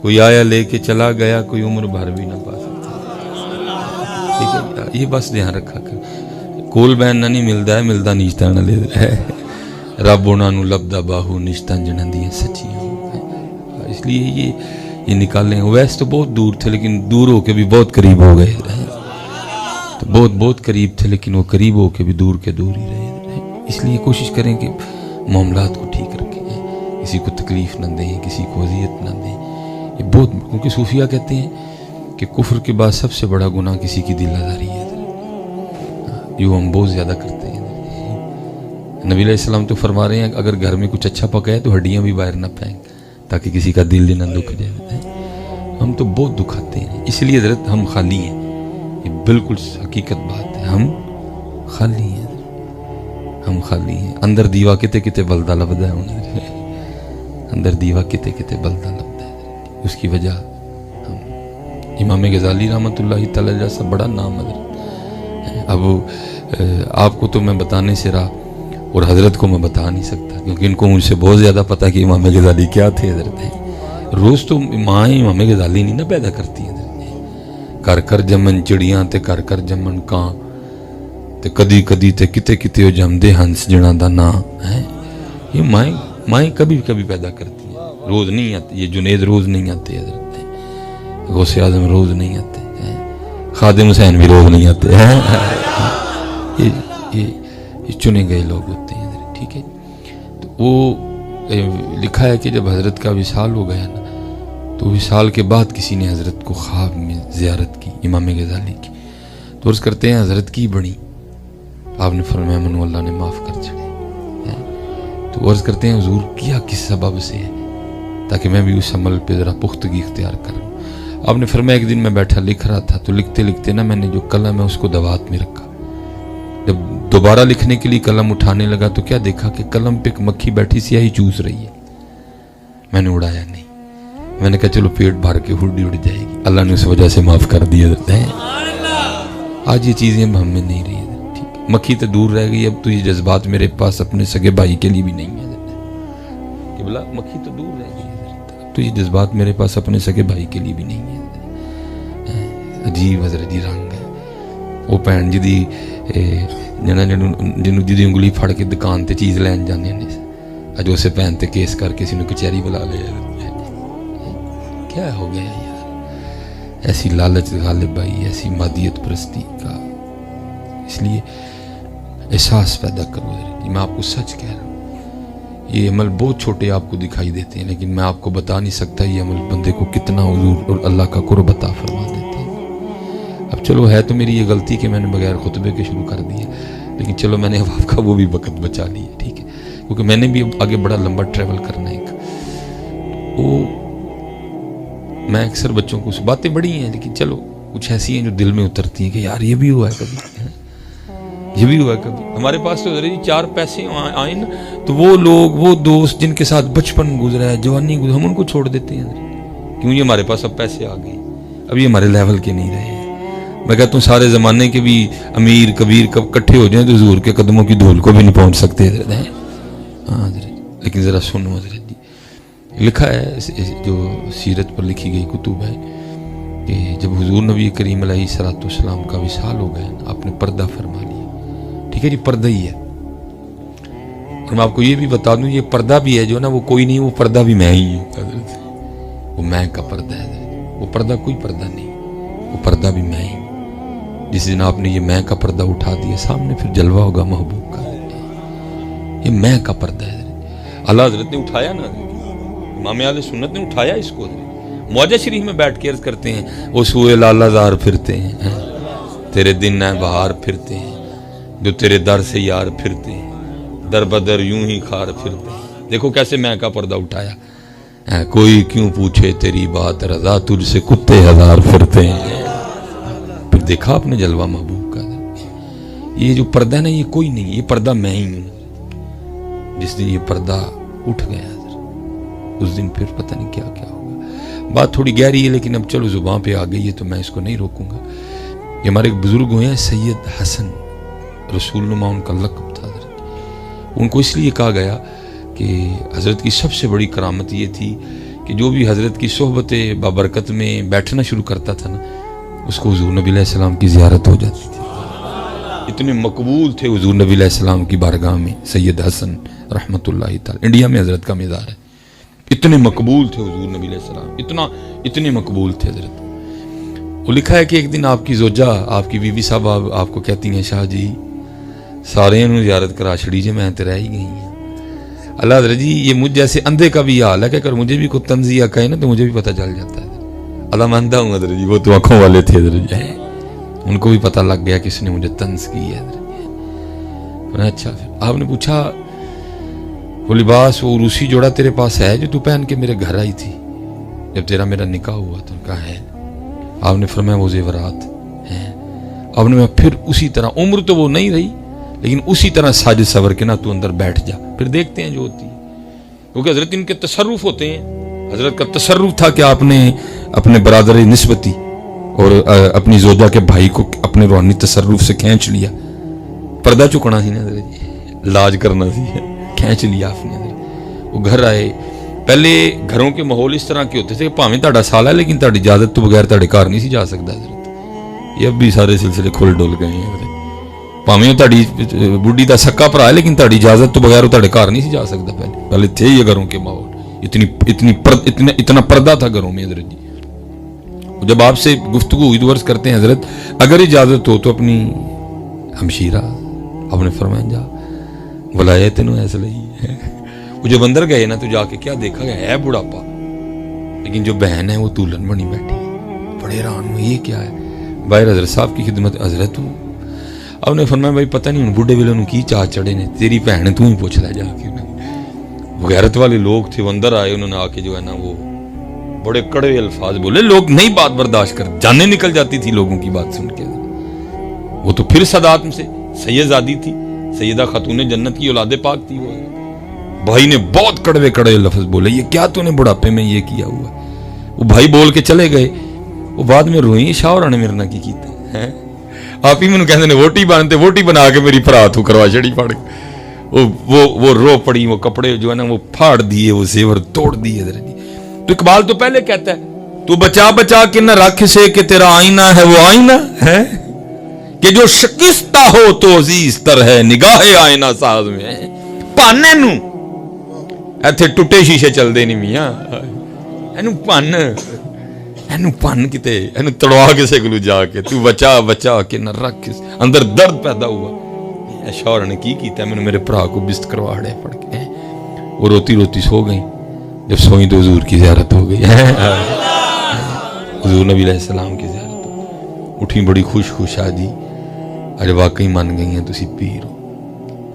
کوئی آیا لے کے چلا گیا، کوئی عمر بھر بھی نہ پا سکتا. ٹھیک ہے، یہ بس دھیان رکھا کر. کول بین نہ نہیں ملتا ہے، ملتا نشتہ نہ لے ہے. رب انہاں نو لبدا باہو نشتہ جنہاں دیاں سچیاں. اس لیے یہ نکالیں. ویسے تو بہت دور تھے لیکن دور ہو کے بھی بہت قریب ہو گئے. تو بہت قریب تھے لیکن وہ قریب ہو کے بھی دور کے دور ہی رہے. اس لیے کوشش کریں کہ معاملات کو ٹھیک رکھیں، کسی کو تکلیف نہ دیں، کسی کو اذیت نہ دیں. یہ بہت، کیونکہ صوفیہ کہتے ہیں کہ کفر کے بعد سب سے بڑا گناہ کسی کی دل آزاری ہے. یہ ہم بہت زیادہ کرتے ہیں. نبی علیہ السلام تو فرما رہے ہیں اگر گھر میں کچھ اچھا پکا ہے تو ہڈیاں بھی باہر نہ پھینک تاکہ کسی کا دل نہ دکھ جائے. ہم تو بہت دکھاتے ہیں، اس لیے حضرت ہم خالی ہیں. یہ بالکل حقیقت بات ہے، ہم خالی ہیں. ہم خالی ہیں. اندر دیوا کتے کتے بلدہ لبدا ہے. اندر دیوا کتے کتے بلدہ لبدا ہے. اس کی وجہ ہم امام غزالی رحمۃ اللہ تعالی جیسا بڑا نام حضرت. اب آپ کو تو میں بتانے سے رہا اور حضرت کو میں بتا نہیں سکتا کیونکہ ان کو مجھ سے بہت زیادہ پتا کہ امام غزالی کیا تھے. حضرت روز تو ماں امام غزالی نہیں نہ پیدا کرتی ہیں. کر کر جمن چڑیاں تے کر کر جمن کاں تے کدی کدی تے کتے کتے ہو جمدے ہنس جنا دا نا ہے. یہ مائیں کبھی کبھی پیدا کرتی ہیں، روز نہیں آتی. یہ جنید روز نہیں آتے حضرت، غوث اعظم روز نہیں آتے، خادم حسین بھی روز نہیں آتے ہیں. یہ چنے گئے لوگ ہوتے ہیں. ٹھیک ہے، تو وہ لکھا ہے کہ جب حضرت کا وصال ہو گیا نا تو وصال کے بعد کسی نے حضرت کو خواب میں زیارت کی، امام غزالی کی. تو عرض کرتے ہیں حضرت کی بڑی، آپ نے فرمایا منو اللہ نے معاف کر چھڑے. تو عرض کرتے ہیں حضور کیا کس سبب سے ہے تاکہ میں بھی اس عمل پہ ذرا پختگی اختیار کروں. آپ نے فرمایا ایک دن میں بیٹھا لکھ رہا تھا تو لکھتے لکھتے نا میں نے جو قلم ہے اس کو دوات میں رکھا. جب دوبارہ لکھنے کے لیے قلم اٹھانے لگا تو کیا دیکھا کہ قلم پہ ایک مکھی بیٹھی سیاہی چوس رہی ہے. میں نے اڑایا نہیں. میں نے کہا چلو پیٹ بھر کے ہڈی اڑ جائے گی. اللہ نے اس وجہ سے معاف کر دیا. آج یہ چیزیں اب ہم میں نہیں رہی. ٹھیک ہے، مکھی تو دور رہ گئی. اب تو یہ جذبات میرے پاس اپنے سگے بھائی کے لیے بھی نہیں ہے کہ بلا مکھی تو دور رہ گئی. اب تو یہ جذبات میرے پاس اپنے سگے بھائی کے لیے بھی نہیں ہے. عجیب حضرت جی رنگ ہے. وہ بھن جی دی جنوں جی انگلی پھڑ کے دکان تے چیز لین جانے نے اج اسے بھن تے کیس کر کے کسی نے کچہری بلا لیا. کیا ہو گیا یار؟ ایسی لالچ غالب آئی، ایسی مادیت پرستی کا. اس لیے احساس پیدا کرو. میں آپ کو سچ کہہ رہا ہوں، یہ عمل بہت چھوٹے آپ کو دکھائی دیتے ہیں لیکن میں آپ کو بتا نہیں سکتا یہ عمل بندے کو کتنا حضور اور اللہ کا قرب عطا فرما دیتے ہیں. اب چلو ہے تو میری یہ غلطی کہ میں نے بغیر خطبے کے شروع کر دیا، لیکن چلو میں نے آپ کا وہ بھی وقت بچا لیا. ٹھیک ہے، کیونکہ میں نے بھی آگے بڑا لمبا ٹریول کرنا ہے. وہ میں اکثر بچوں کو باتیں بڑی ہیں لیکن چلو کچھ ایسی ہیں جو دل میں اترتی ہیں کہ یار یہ بھی ہوا ہے کبھی، یہ بھی ہوا ہے کبھی. ہمارے پاس تو جی 4 پیسے آئیں نا تو وہ لوگ، وہ دوست جن کے ساتھ بچپن گزرا ہے، جوانی گزرا، ہم ان کو چھوڑ دیتے ہیں. کیوں؟ یہ ہمارے پاس اب پیسے آ گئے، اب یہ ہمارے لیول کے نہیں رہے. میں کہتا ہوں سارے زمانے کے بھی امیر کبیر کب کٹھے ہو جائیں تو حضور کے قدموں کی دھول کو بھی نہیں پہنچ سکتے. ہاں لیکن ذرا سنو حضرت جی، لکھا ہے جو سیرت پر لکھی گئی کتب ہے کہ جب حضور نبی کریم علیہ الصلوۃ والسلام کا وصال ہو گیا آپ نے پردہ فرما لیا. ٹھیک ہے جی، پردہ ہی ہے. اور میں آپ کو یہ بھی بتا دوں یہ پردہ بھی ہے جو نا وہ کوئی نہیں، وہ پردہ بھی میں ہی ہوں. وہ میں کا پردہ ہے، وہ پردہ کوئی پردہ نہیں، وہ پردہ بھی میں ہی. جس دن آپ نے یہ میں کا پردہ اٹھا دیا سامنے پھر جلوہ ہوگا محبوب کا. یہ میں کا پردہ ہے. اللہ حضرت نے اٹھایا نا، امام اہل سنت نے اٹھایا اس کو. معجزہ شریف میں بیٹھ کے عرض کرتے ہیں وہ سوئے لالہ زار پھرتے ہیں، تیرے دن ہے بہار پھرتے ہیں، جو تیرے در سے یار پھرتے ہیں، در بدر یوں ہی خار پھرتے ہیں. دیکھو کیسے میں کا پردہ اٹھایا. کوئی کیوں پوچھے تیری بات رضا تجھ سے کتے ہزار پھرتے ہیں. پھر دیکھا آپ نے جلوہ محبوب کا. یہ جو پردہ ہے نا یہ کوئی نہیں، یہ پردہ میں ہی ہوں. جس دن یہ پردہ اٹھ گیا اس دن پھر پتہ نہیں کیا کیا ہوگا. بات تھوڑی گہری ہے لیکن اب چلو زبان پہ آ گئی ہے تو میں اس کو نہیں روکوں گا. یہ ہمارے ایک بزرگ ہوئے ہیں سید حسن رسول نما، ان کا لقب تھا حضرت. ان کو اس لیے کہا گیا کہ حضرت کی سب سے بڑی کرامت یہ تھی کہ جو بھی حضرت کی صحبت بابرکت میں بیٹھنا شروع کرتا تھا نا اس کو حضور نبی علیہ السلام کی زیارت ہو جاتی تھی. اتنے مقبول تھے حضور نبی علیہ السلام کی بارگاہ میں سید حسن رحمۃ اللہ تعالی، انڈیا میں حضرت کا مزار ہے. اتنے مقبول تھے حضور نبی علیہ السلام، اتنے مقبول تھے حضرت. وہ لکھا ہے کہ ایک دن آپ کی زوجہ، آپ کی بیوی صاحب آپ کو کہتی ہیں شاہ جی سارے انہوں زیارت کرا چھڑی جی میں تو رہ ہی گئی ہیں. اللہ حضرت جی یہ مجھ جیسے اندھے کا بھی حال ہے کہ اگر مجھے بھی کوئی تنزیہ کہے نا تو مجھے بھی پتہ چل جاتا ہے. اللہ مانتا ہوں حضرت جی، وہ تو آنکھوں والے تھے حضرت جی، ان کو بھی پتہ لگ گیا کس نے مجھے طنز کی ہے حضرت جی. اچھا پھر آپ نے پوچھا وہ لباس وہ روسی جوڑا تیرے پاس ہے جو تو پہن کے میرے گھر آئی تھی جب تیرا میرا نکاح ہوا؟ تو کہا ہے. آپ نے فرمایا وہ زیورات ہیں. آپ نے پھر اسی طرح، عمر تو وہ نہیں رہی لیکن اسی طرح ساج سور کے نا تو اندر بیٹھ جا، پھر دیکھتے ہیں جو ہوتی ہے. کیونکہ حضرت ان کے تصرف ہوتے ہیں. حضرت کا تصرف تھا کہ آپ نے اپنے برادر نسبتی اور اپنی زوجہ کے بھائی کو اپنے روحانی تصرف سے کھینچ لیا. پردہ چکنا سی نا حضرت جی، لاج کرنا سی، کھینچ لیا آپ نے. وہ گھر آئے. پہلے گھروں کے ماحول اس طرح کے ہوتے تھے کہ پاویں تہاڈا سال ہے لیکن تہاڈی اجازت تو بغیر تہاڈے گھر نہیں سی جا سکتا حضرت. یہ اب بھی سارے سلسلے کھل ڈول گئے ہیں حضرت. پاویں تہاڈی بڈھی دا سکا بھرا ہے لیکن تہاڈی اجازت تو بغیر تہاڈے گھر نہیں سی جا سکتا. پہلے تھے یہ گھروں کے ماحول، اتنا پردہ تھا گھروں میں حضرت جی. جب آپ سے گفتگو ہوئی تو عرض کرتے ہیں حضرت اگر اجازت ہو تو اپنی ہمشیرہ، آپ نے فرمایا جا بلایا تینوں ایسا لئی ہے. وہ جب اندر گئے نا تو جا کے کیا دیکھا گیا ہے بڑھاپا، لیکن جو بہن ہے وہ تولن بنی بیٹھی. بڑے حیران ہوئے یہ کیا ہے. باہر حضرت صاحب کی خدمت حضرت ہوں. آپ نے فرمایا بھائی پتہ نہیں ان بوڑھے ویلے انہوں کی چاہ چڑھے نے، تیری بہن تو ہی پوچھ لے جا کے. وہ غیرت والے لوگ تھے، وہ اندر آئے، انہوں نے آ کے جو ہے نا وہ بڑے کڑوے الفاظ بولے. لوگ نہیں بات برداشت کر، جانیں نکل جاتی تھی لوگوں کی بات سن کے. وہ تو پھر صدات سے سید زادی تھی، سیدہ خاتون جنت کی اولاد پاک تھی. وہ بھائی نے بہت کڑوے کڑوے لفظ بولے، یہ کیا تو نے بڑھاپے میں یہ کیا ہوا. وہ بھائی بول کے چلے گئے. وہ بعد میں روئی شاہ اور نے میرے نہ کی کیتا ہے. آپ ہی مینوں کہندے نے ووٹی بنتے، ووٹی بنا کے میری پھرا تو کروا چھڑی پڑ کے. وہ رو پڑی، وہ کپڑے جو ہے نا وہ پھاڑ دیے، وہ زیور توڑ دیے. تو اقبال تو پہلے کہتا ہے تو بچا بچا کے نہ رکھ سے کہ تیرا آئینہ ہے وہ آئینہ ہے، کہ جو شکستہ ہو تو عزیز تر ہے نگاہ آئینہ ساز میں. پانے نو ایتھے ٹوٹے شیشے چل دے نہیں میاں، اینو پن کتے اینو تڑوا کسے کلو جا کے. تو بچا بچا کے نہ رکھ، اندر درد پیدا ہوا. شوہر نے کی کیتا ہے، میں نے میرے بھرا کو بست کرواڑے پڑ کے. وہ روتی روتی سو گئی. جب سوئی تو حضور کی زیارت ہو گئی، حضور نبی علیہ السلام کی زیارت ہو گئی. اٹھی بڑی خوش خوش آجی، اج واقعی مان گئی ہیں تسی پیر ہو.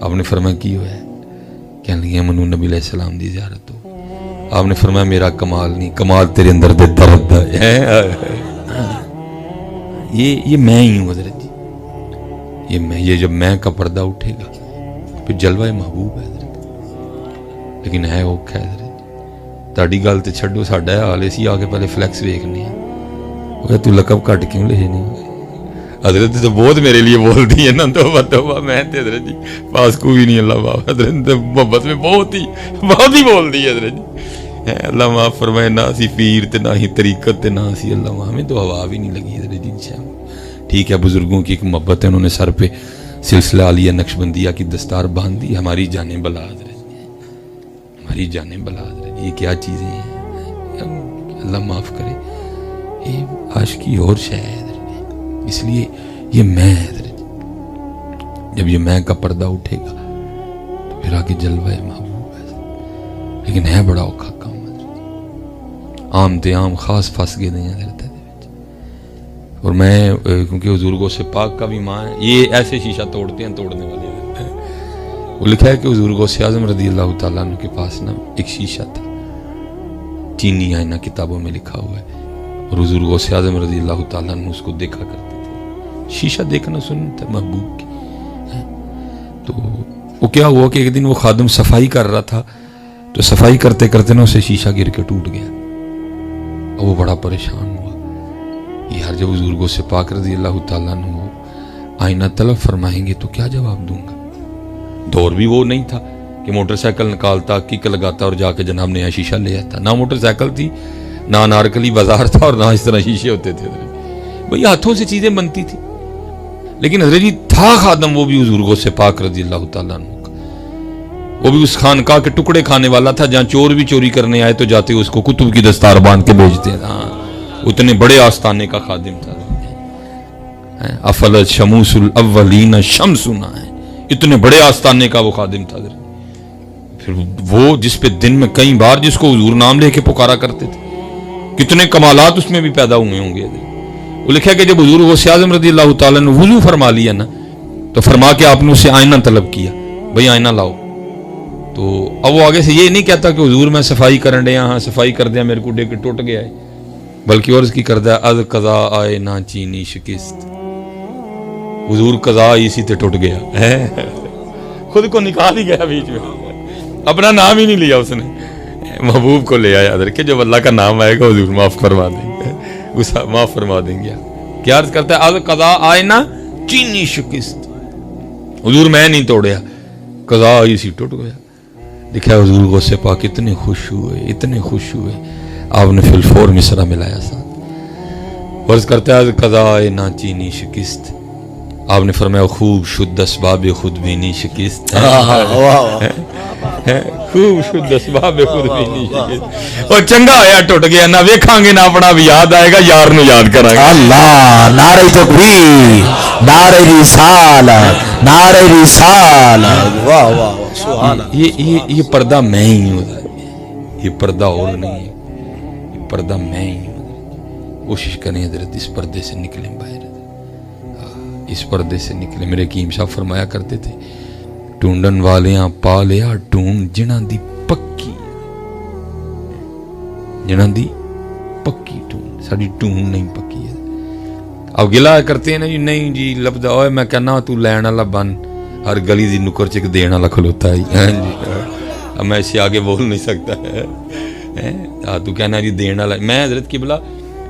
آپ نے فرمایا کی ہوا ہے؟ کہنے لگی منو نبی علیہ السلام دی زیارت ہو. آپ نے فرمایا میرا کمال نہیں، کمال تیرے اندر دے درد ہے. یہ میں ہی ہوں حضرت جی. یہ جب میں کا پردہ اٹھے گا پھر جلوہ محبوب ہے حضرت. لیکن ہے اوکھا ہے حضرت. تاڑی گل تے چھڈو، ساڈا حال اسی آ کے پہلے فلیکس ویکھنے ہیں. وہ تو لقب کٹ کیوں لے نہیں؟ حضرت تو بہت میرے لیے بول دی ہے نا. توبہ میں تے حضرت جی پاس کو بھی نہیں. اللہ بابا حضرت محبت میں بہت ہی بول دی حضرت جی. اللہ معاف فرمائے. نہ سی پیر تے نہ ہی طریقت تے نہ سی اللہ معاف. ہمیں تو ہوا بھی نہیں لگی حضرت جی. ٹھیک ہے بزرگوں کی ایک محبت ہے، انہوں نے سر پہ سلسلہ عالیہ نقشبندیہ کی دستار باندھ دی. ہماری جانیں بلا حضرت، ہماری جانیں بلا حضرت. یہ کیا چیزیں ہیں اللہ معاف کرے. یہ عاشقی اور شے ہے حضرت. اس لیے یہ میں حضرت، جب یہ میں کا پردہ اٹھے گا تو پھر آگے جلوہ محبوب ہے. لیکن ہے بڑا اوکھا کام حضرت. عام تے عام خاص پھنس گئے نہیں حضرت. اور میں کیونکہ حضور غوث پاک کا بھی ماں ہے، یہ ایسے شیشہ توڑتے ہیں توڑنے والے ہیں. وہ لکھا ہے کہ حضور غوث اعظم رضی اللہ تعالیٰ عنہ کے پاس نا ایک شیشہ تھا، چینی آئینہ کتابوں میں لکھا ہوا ہے. اور حضور غوث اعظم رضی اللہ تعالیٰ عنہ اس کو دیکھا کرتے تھے. شیشہ دیکھنا سنت ہے محبوب کی. تو وہ کیا ہوا کہ ایک دن وہ خادم صفائی کر رہا تھا تو صفائی کرتے کرتے نا اسے شیشہ گر کے ٹوٹ گیا اور وہ بڑا پریشان ہوا. یہ ہر جب حضور غوث پاک رضی اللہ تعالیٰ عنہ آئینہ طلب فرمائیں گے تو کیا جواب دوں گا. دور بھی وہ نہیں تھا کہ کہ موٹر سائیکل نکالتا, کک لگاتا اور جا کے جناب نیا شیشہ لے آتا. نہ موٹر سائیکل تھی, نہ انارکلی بازار تھا, اور نہ اس طرح شیشے ہوتے تھے. بھئی ہاتھوں سے چیزیں بنتی تھی. لیکن حضرت جی تھا خادم وہ بھی حضور غوث پاک رضی اللہ تعالیٰ عنہ کا. وہ بھی اس خانقاہ کے ٹکڑے کھانے والا تھا جہاں چور بھی چوری کرنے آئے تو جاتے اس کو کتب کی دستار باندھ کے بھیجتے. ہاں, اتنے بڑے آستانے کا خادم تھا. افلت شموس الاولین شمسنا ہے, اتنے بڑے آستانے کا وہ خادم تھا. پھر وہ جس پہ دن میں کئی بار جس کو حضور نام لے کے پکارا کرتے تھے, کتنے کمالات اس میں بھی پیدا ہوئے ہوں گے. وہ لکھا کہ جب حضور غوث اعظم رضی اللہ تعالیٰ نے وضو فرما لیا نا, تو فرما کے آپ نے اسے آئینہ طلب کیا, بھئی آئینہ لاؤ. تو اب وہ آگے سے یہ نہیں کہتا کہ حضور میں صفائی کرن دیا, ہاں صفائی کر دیا, میرے کو ڈے کے ٹوٹ گیا ہے, بلکہ عرض کی کردہ از قضا آئے نہ چینی شکست. حضور قضا اسی تے ٹوٹ گیا ہے, خود کو نکال ہی گیا بیچ میں, اپنا نام ہی نہیں لیا اس نے, محبوب کو لے آیا حضرت کہ جب اللہ کا نام آئے گا حضور معاف فرما دیں گے, معاف فرما دیں گے. کیا عرض کرتا ہے, از قضا آئے نہ چینی شکست. حضور میں نہیں توڑیا, قضا اسی ٹوٹ گیا. دیکھا حضور غوث پاک اتنے خوش ہوئے, اتنے خوش ہوئے, آپ نے فی الفور مصرع ملایا ساتھ. عرض کرتا ہے از قضا آئے نہ چینی شکست. آپ نے فرمایا خوب شد اسباب خود بینی شکست. خوب شد اسباب خود بینی شکست. اور چنگا آیا ٹوٹ گیا, نہ ویکھاں گے نہ اپنا بھی یاد آئے گا, یار نو یاد کریں گے. اللہ, نعرہ تکبیر, نعرہ رسالت, نعرہ رسالت. واہ واہ سبحان اللہ. یہ پردہ میں ہی ہوں, یہ پردہ اور نہیں ہے, یہ پردہ میں ہی ہوں. کوشش کریں حضرت اس پردے سے نکلیں باہر, اس پردے سے نکلے. میرے حکیم صاحب فرمایا کرتے تھے, ٹونڈن والیاں پا لیا ٹونڈ جنہاں دی پکی, جنہاں دی پکی ٹونڈ. ساڑی ٹونڈ نہیں پکی ہے. اب گلا کرتے ہیں نا جی, نہیں جی لبدا ہوئے میں کہنا تو لین والا بن, ہر گلی دی نکر چک دین والا کھلوتا ہے. اب میں اسے آگے بول نہیں سکتا ہے, تو کہنا جی دین والا. میں حضرت قبلہ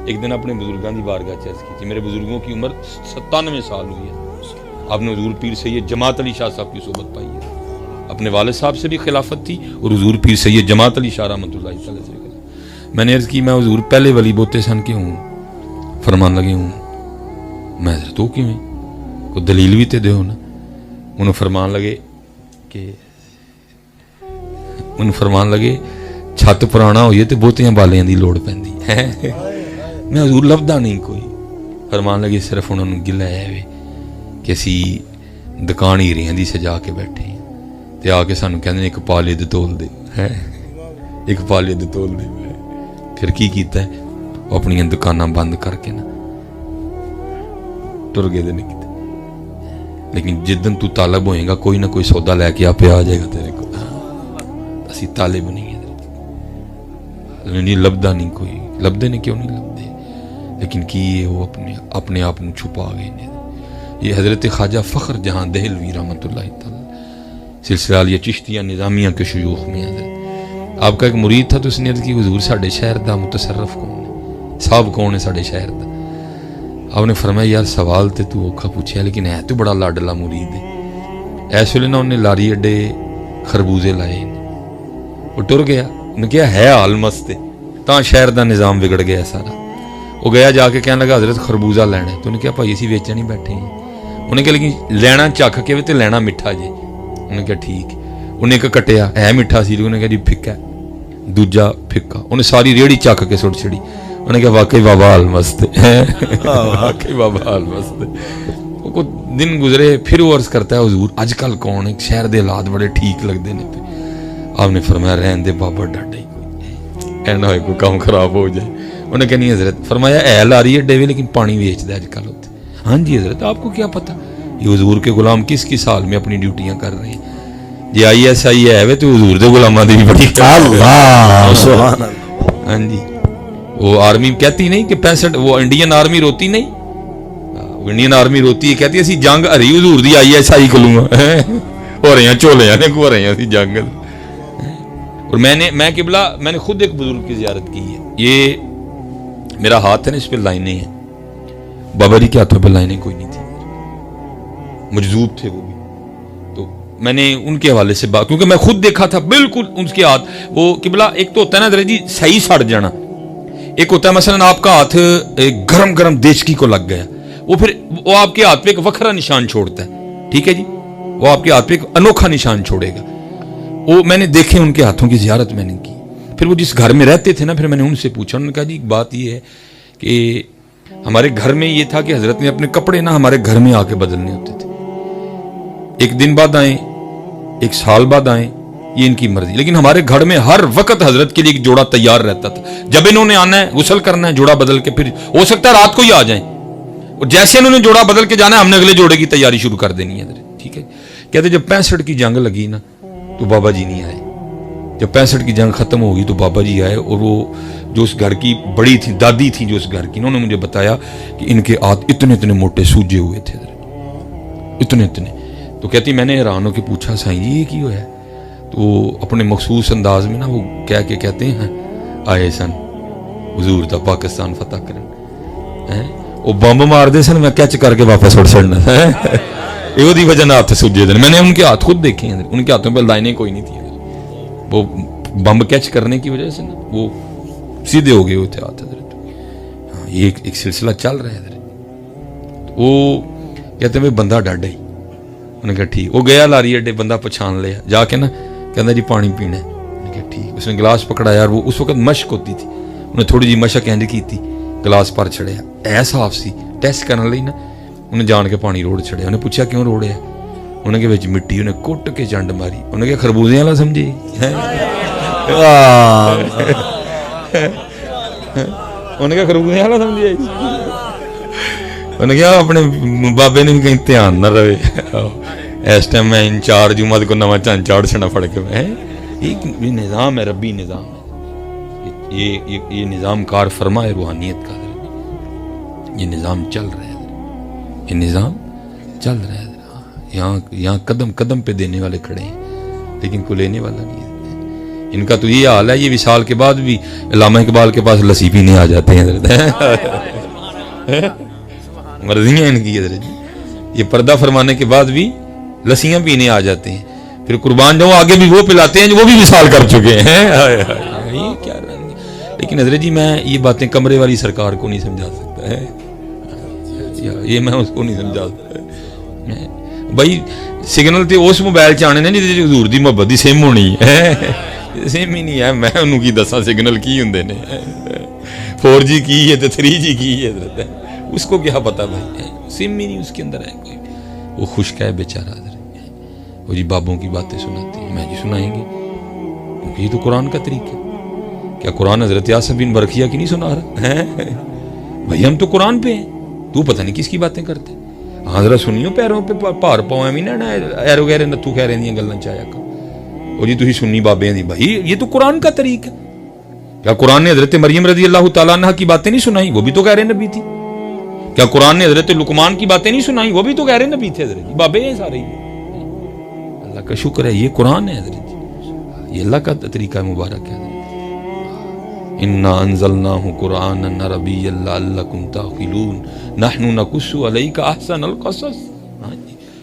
ایک دن اپنے بزرگاں دی بارگاہ چرچ کی تھی. میرے بزرگوں کی عمر 97 سال ہوئی ہے. آپ نے حضور پیر سید جماعت علی شاہ صاحب کی صحبت پائی ہے. اپنے والد صاحب سے بھی خلافت تھی اور حضور پیر سید جماعت علی شاہ رحمۃ اللہ تعالی سے. میں نے عرض کی میں حضور پہلے ولی بوتے سن کے ہوں. فرمان لگے ہوں. میں حضرت تو کیوں کوئی دلیل بھی تے دیو نا. انہوں فرمان لگے چھت پرانا ہوئی تے بوتیاں بالیاں دی لوڑ پیندی. میں حضور لبدا نہیں کوئی. فرمان لگے صرف انہوں نے گلا ہے کہ اسی دکان ہی رہی دی سجا کے بیٹھے ہیں, تے آ کے سانو کہندے ایک پالے دے تول دے, ایک پالے دے تول دے. پھر کی کیتا ہے, وہ اپنی دکاناں بند کر کے نا ٹر گئے. نہیں کیتے, لیکن جدن تو طالب ہوئے گا کوئی نہ کوئی سودا لے کے آپ آ جائے گا تیرے کو. اسی طالب نہیں ہے نہیں, لبدا نہیں کوئی. لبدے نے کیوں نہیں لبدے, لیکن کی وہ اپنے آپ کو چھپا گئے. یہ حضرت خواجہ فخر جہاں دہلوی رحمۃ اللہ تعالی سلسلہ عالیہ چشتیہ نظامیہ کے شیوخ میں حضرت آپ کا ایک مرید تھا, تو اس نے عرض کی حضور ساڈے شہر دا متصرف کون ہے, صاحب کون ہے ساڈے شہر دا. آپ نے فرمایا یار سوال تے تو اوکھا پوچھیا, لیکن ہے تو بڑا لاڈلا مرید ہے. ایس ویلے نا انہیں لاری اڈے خربوزے لائے, وہ ٹر گیا. انہیں کیا ہے حال مست, تاں شہر دا نظام بگڑ گیا سارا. وہ گیا جا کے کہنے لگا حضرت خربوزہ لینا ہے. تو انہیں کہا بھائی اسی ویچن ہی بیٹھے ہیں. انہیں کہا لیکن لینا چکھ کے تے لینا میٹھا جے. انہیں کہا ٹھیک. انہیں کہا کٹیا ہے میٹھا سی, انہیں کہا جی پھکا, دوجا پھکا. انہیں ساری ریڑھی چکھ کے سٹ چھڑی. انہیں کہا واقعی بابا حال مست ہے, واقعی بابا حال مست ہے. وہ کچھ دن گزرے, پھر وہ عرض کرتا ہے حضور اج کل کون ہے, شہر دے حالات بڑے ٹھیک لگتے ہیں. آپ نے فرمایا رہن دے بابا ڈاڈا ہی کوئی, اینا ہوئے کوئی کام خراب ہو جائے. انہیں کہا نہیں حضرت. فرمایا اے لاری اڈے بھی لیکن پانی ویچ دے اج کل ہوتے. ہاں جی حضرت آپ کو کیا پتا یہ حضور کے غلام کس کس حال میں اپنی ڈیوٹیاں کر رہے ہیں. جی آئی ایس آئی ہے تو حضور دے غلاماں دی بھی بڑی اللہ سبحان اللہ. ہاں جی, وہ آرمی کہتی نہیں کہ 65, وہ انڈین آرمی روتی نہیں, انڈین آرمی روتی ہے کہتی اسی جنگ ہری حضور دی آئی ایس آئی کلوں ہو رہے ہیں چولے نے کو رہے ہیں اسی جنگ. اور میں قبلہ میں نے خود ایک بزرگ کی زیارت کی ہے. یہ میرا ہاتھ ہے نا, اس پہ لائنیں ہیں. بابا جی کے ہاتھوں پہ لائنیں کوئی نہیں تھی, مجذوب تھے وہ بھی. تو میں نے ان کے حوالے سے بات, کیونکہ میں خود دیکھا تھا بالکل ان کے ہاتھ, وہ قبلہ ایک تو ہوتا ہے نا حضرت جی صحیح سڑ جانا, ایک ہوتا ہے مثلا آپ کا ہاتھ گرم گرم دیچکی کو لگ گیا, وہ پھر وہ آپ کے ہاتھ پہ ایک وکھرا نشان چھوڑتا ہے, ٹھیک ہے جی, وہ آپ کے ہاتھ پہ ایک انوکھا نشان چھوڑے گا. وہ میں نے دیکھے, ان کے ہاتھوں کی زیارت میں نے کی. پھر وہ جس گھر میں رہتے تھے نا, پھر میں نے ان سے پوچھا, انہوں نے کہا جی ایک بات یہ ہے کہ ہمارے گھر میں یہ تھا کہ حضرت نے اپنے کپڑے نا ہمارے گھر میں آ کے بدلنے ہوتے تھے, ایک دن بعد آئیں, ایک سال بعد آئیں, یہ ان کی مرضی, لیکن ہمارے گھر میں ہر وقت حضرت کے لیے ایک جوڑا تیار رہتا تھا. جب انہوں نے آنا ہے غسل کرنا ہے, جوڑا بدل کے, پھر ہو سکتا ہے رات کو ہی آ جائیں, اور جیسے انہوں نے جوڑا بدل کے جانا ہے, ہم نے اگلے جوڑے کی تیاری شروع کر دینی ہے حضرت, ٹھیک ہے. کہتے جب 65 کی جنگ لگی نا تو بابا جی نہیں آئے, جب 65 کی جنگ ختم ہوگی تو بابا جی آئے, اور وہ جو اس گھر کی بڑی تھی, دادی تھی جو اس گھر کی, انہوں نے مجھے بتایا کہ ان کے ہاتھ اتنے اتنے موٹے سوجے ہوئے تھے حضرت, اتنے اتنے. تو کہتی میں نے حیران ہو کے پوچھا سائیں جی یہ کی ہوا ہے, تو اپنے مخصوص انداز میں نا وہ کہہ کے کہتے ہیں آئے سن حضور دا پاکستان فتح کرن, وہ بمب مار دے سن, میں کیچ کر کے واپس اڑ سڑنا, یہ دی وجہ نہ ہاتھ سوجے دے. میں نے ان کے ہاتھ خود دیکھے ہیں, ان کے ہاتھوں پہ لائنیں کوئی نہیں تھی, وہ بمب کیچ کرنے کی وجہ سے نا وہ سیدھے ہو گئے ہوتے ہاتھ حضرت. ہاں یہ ایک سلسلہ چل رہا ہے حضرت. وہ کہتے ہیں بندہ ڈاڈا ہی, انہوں نے کہا ٹھیک. وہ گیا لاری اڈے, بندہ پہچان لیا, جا کے نا کہنا جی پانی پینا ہے, انہوں نے کہا ٹھیک. اس نے گلاس پکڑایا, اور وہ اس وقت مشق ہوتی تھی, انہیں تھوڑی جی مشق اینڈ کی تھی, گلاس پر چھڑیا, اے صاف سی ٹیسٹ کرنے لئی نا, انہیں جان کے پانی روڑ چھڑیا. انہیں پوچھا کیوں روڑیا, انہیں کہ وچ مٹی, انہیں کٹ کے چنڈ ماری, انہیں کہ خربوزے والا سمجھے, انہیں کہ خربوزے والا سمجھے, انہیں کہا اپنے بابے نے بھی کہیں دھیان نہ رہے, اس ٹائم میں انچارج ہوں, کو نواں چان چاڑ چھنا پڑ کے میں, یہ نظام ہے, ربی نظام ہے, یہ نظام کار فرما ہے روحانیت کا, یہ نظام چل رہا ہے, یہ نظام چل رہا ہے. یہاں قدم قدم پہ دینے والے کھڑے ہیں, لیکن کوئی لینے والا نہیں ہے. ان کا تو یہ حال ہے, یہ وصال کے بعد بھی علامہ اقبال کے پاس لسی پینے آ جاتے ہیں حضرت, مرضی ہیں ان کی حضرت. یہ پردہ فرمانے کے بعد بھی لسیاں پینے آ جاتے ہیں, پھر قربان جاؤ آگے بھی وہ پلاتے ہیں جو وہ بھی وصال کر چکے ہیں. یہ کیا رنگ. لیکن حضرت جی میں یہ باتیں کمرے والی سرکار کو نہیں سمجھا سکتا ہے, یہ میں اس کو نہیں سمجھا سکتا بھائی. سگنل تے اس موبائل چ آنے نے جی حضور دی محبت دی سم ہونی ہے, سیم ہی نہیں ہے. میں انہوں کی دساں سگنل کی ہوں نے, 4G کی ہے تو 3G کی ہے حضرت, اس کو کیا پتا بھائی, سم ہی نہیں اس کے اندر ہے کوئی. وہ خشک ہے بیچارہ حضرت, وہ جی بابوں کی باتیں سناتے ہیں, میں جی سنائیں گے, کیونکہ یہ تو قرآن کا طریقہ ہے. کیا قرآن حضرت یاسر بن برقیہ کی نہیں سنا رہا ہے بھائی, ہم تو قرآن پہ ہیں, تو پتہ نہیں کس کی باتیں کرتے. ہاں ذرا سنیو, پیروں پہ پار پاؤں ایویں نہ ایرو گہرے نتھو خیرے دیاں گلاں چایا کرو, اور جی تسی سنی بابے دی. بھائی یہ تو قرآن کا طریقہ ہے. کیا قرآن نے حضرت مریم رضی اللہ تعالیٰ عنہ کی باتیں نہیں سنائی, وہ بھی تو غیر نبی تھی. کیا قرآن نے حضرت لقمان کی باتیں نہیں سنائی, وہ بھی تو غیر نبی تھے حضرت, بابے ہیں سارے. اللہ کا شکر ہے, یہ قرآن ہے حضرت, یہ اللہ کا طریقہ مبارک ہے حضرت. انا انزلناہ قرآنا عربیا لعلکم تعقلون نحن نقص علیک احسن القصص.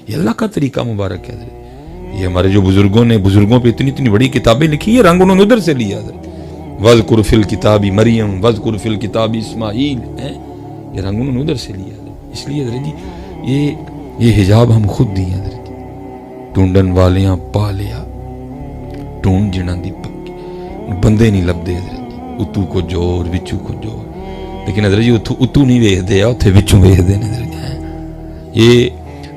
یہ اللہ کا طریقہ مبارک ہے حضرت. یہ ہمارے جو بزرگوں نے بزرگوں پہ اتنی اتنی بڑی کتابیں لکھی ہیں, رنگ انہوں نے ادھر سے لیا حضرت. وذکر فی الکتاب مریم, وذکر فی الکتاب اسماعیل, یہ رنگ انہوں نے ادھر سے لیا حضرت. اس لیے حضرت جی یہ حجاب ہم خود دی ہیں حضرت. ٹونڈن والیاں پا لیا, ٹونڈ جنا دی پکی, بندے نہیں لبدے حضرت. اتو کو جوڑ وچو کو جوڑ, لیکن حضرت جی اتو نہیں ویکھدے, اتھے وچوں ویکھدے نے حضرت. یہ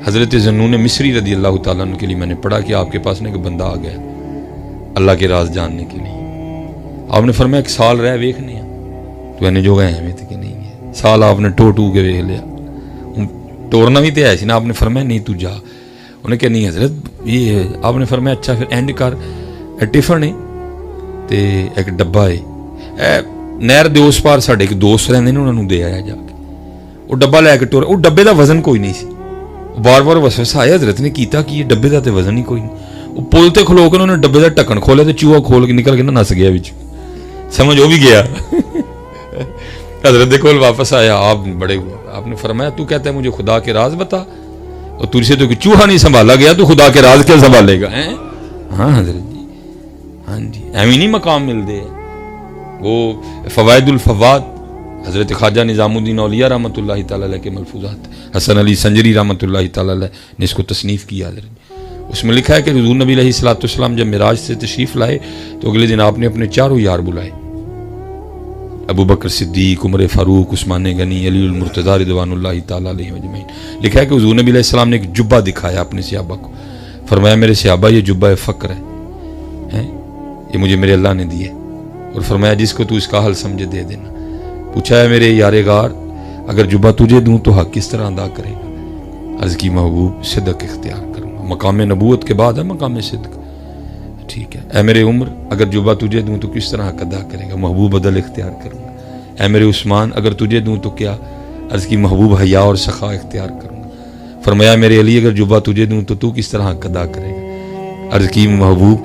حضرت ذنون مصری رضی اللہ تعالیٰ عنہ کے لیے میں نے پڑھا کہ آپ کے پاس ایک بندہ آ گیا اللہ کے راز جاننے کے لیے. آپ نے فرمایا 1 سال رہ ویکھنے ہیں, تو انہیں جو گئے ہمیں کہ نہیں ہے. سال آپ نے ٹو کے ویکھ لیا, ٹورنا بھی تو ہے سی نا. آپ نے فرمایا نہیں تو جا. انہیں کہ نہیں حضرت یہ. آپ نے فرمایا اچھا پھر اینڈ کر, ٹفن ہے تے ایک ڈبا ہے, نہر دے اس پار ساڈے ایک دوست رہندے نے, انہوں نے دے آیا جا کے. وہ ڈبا لے کے ٹور, وہ ڈبے دا وزن کوئی نہیں سی. بار بار وسوسہ آیا حضرت نے کیتا کہ یہ ڈبے دا تے وزن ہی کوئی نہیں. وہ پل تے کھلو کے انہوں نے ڈبے دا ڈھکن کھولیا تے چوہا کھول کے نکل کے نہ نس گیا وچ, سمجھ وہ بھی گیا. حضرت کول واپس آیا, آپ بڑے, آپ نے فرمایا تو کہتا ہے مجھے خدا کے راز بتا. اور تجھ سے تو کہ چوہا نہیں سنبھالا گیا تو خدا کے راز کیا سنبھالے گا؟ ہاں حضرت جی، ہاں جی، ایویں نہیں مقام ملتے۔ وہ فوائد الفواد حضرت خواجہ نظام الدین اولیاء رحمۃ اللہ تعالی علیہ کے ملفوظات، حسن علی سنجری رحمۃ اللہ تعالی علیہ نے اس کو تصنیف کیا حضرت جی۔ اس میں لکھا ہے کہ حضور نبی علیہ الصلوۃ والسلام جب معراج سے تشریف لائے تو اگلے دن آپ نے اپنے چاروں یار بلائے، ابو بکر صدیق، عمر فاروق، عثمان غنی، علی المرتضیٰ رضوان اللہ تعالی علیہ اجمعین۔ لکھا ہے کہ حضور نبی علیہ السلام نے ایک جبہ دکھایا اپنے صحابہ کو، فرمایا میرے صحابہ یہ جبہ فقر ہے، یہ مجھے میرے اللہ نے دی ہے، اور فرمایا جس کو تو اس کا حل سمجھے دے دینا۔ پوچھا ہے میرے یار غار اگر جبہ تجھے دوں تو حق کس طرح ادا کرے گا؟ عرض کی محبوب صدق اختیار کروں گا، مقام نبوت کے بعد ہے مقام صدق، ٹھیک ہے۔ اے میرے عمر اگر جبہ تجھے دوں تو کس طرح حق ادا کرے گا؟ محبوب عدل اختیار کروں گا۔ اے میرے عثمان اگر تجھے دوں تو کیا؟ عرض کی محبوب حیا اور سخا اختیار کروں گا۔ فرمایا میرے علی اگر جبہ تجھے دوں تو کس طرح حق ادا کرے گا؟ عرض کی محبوب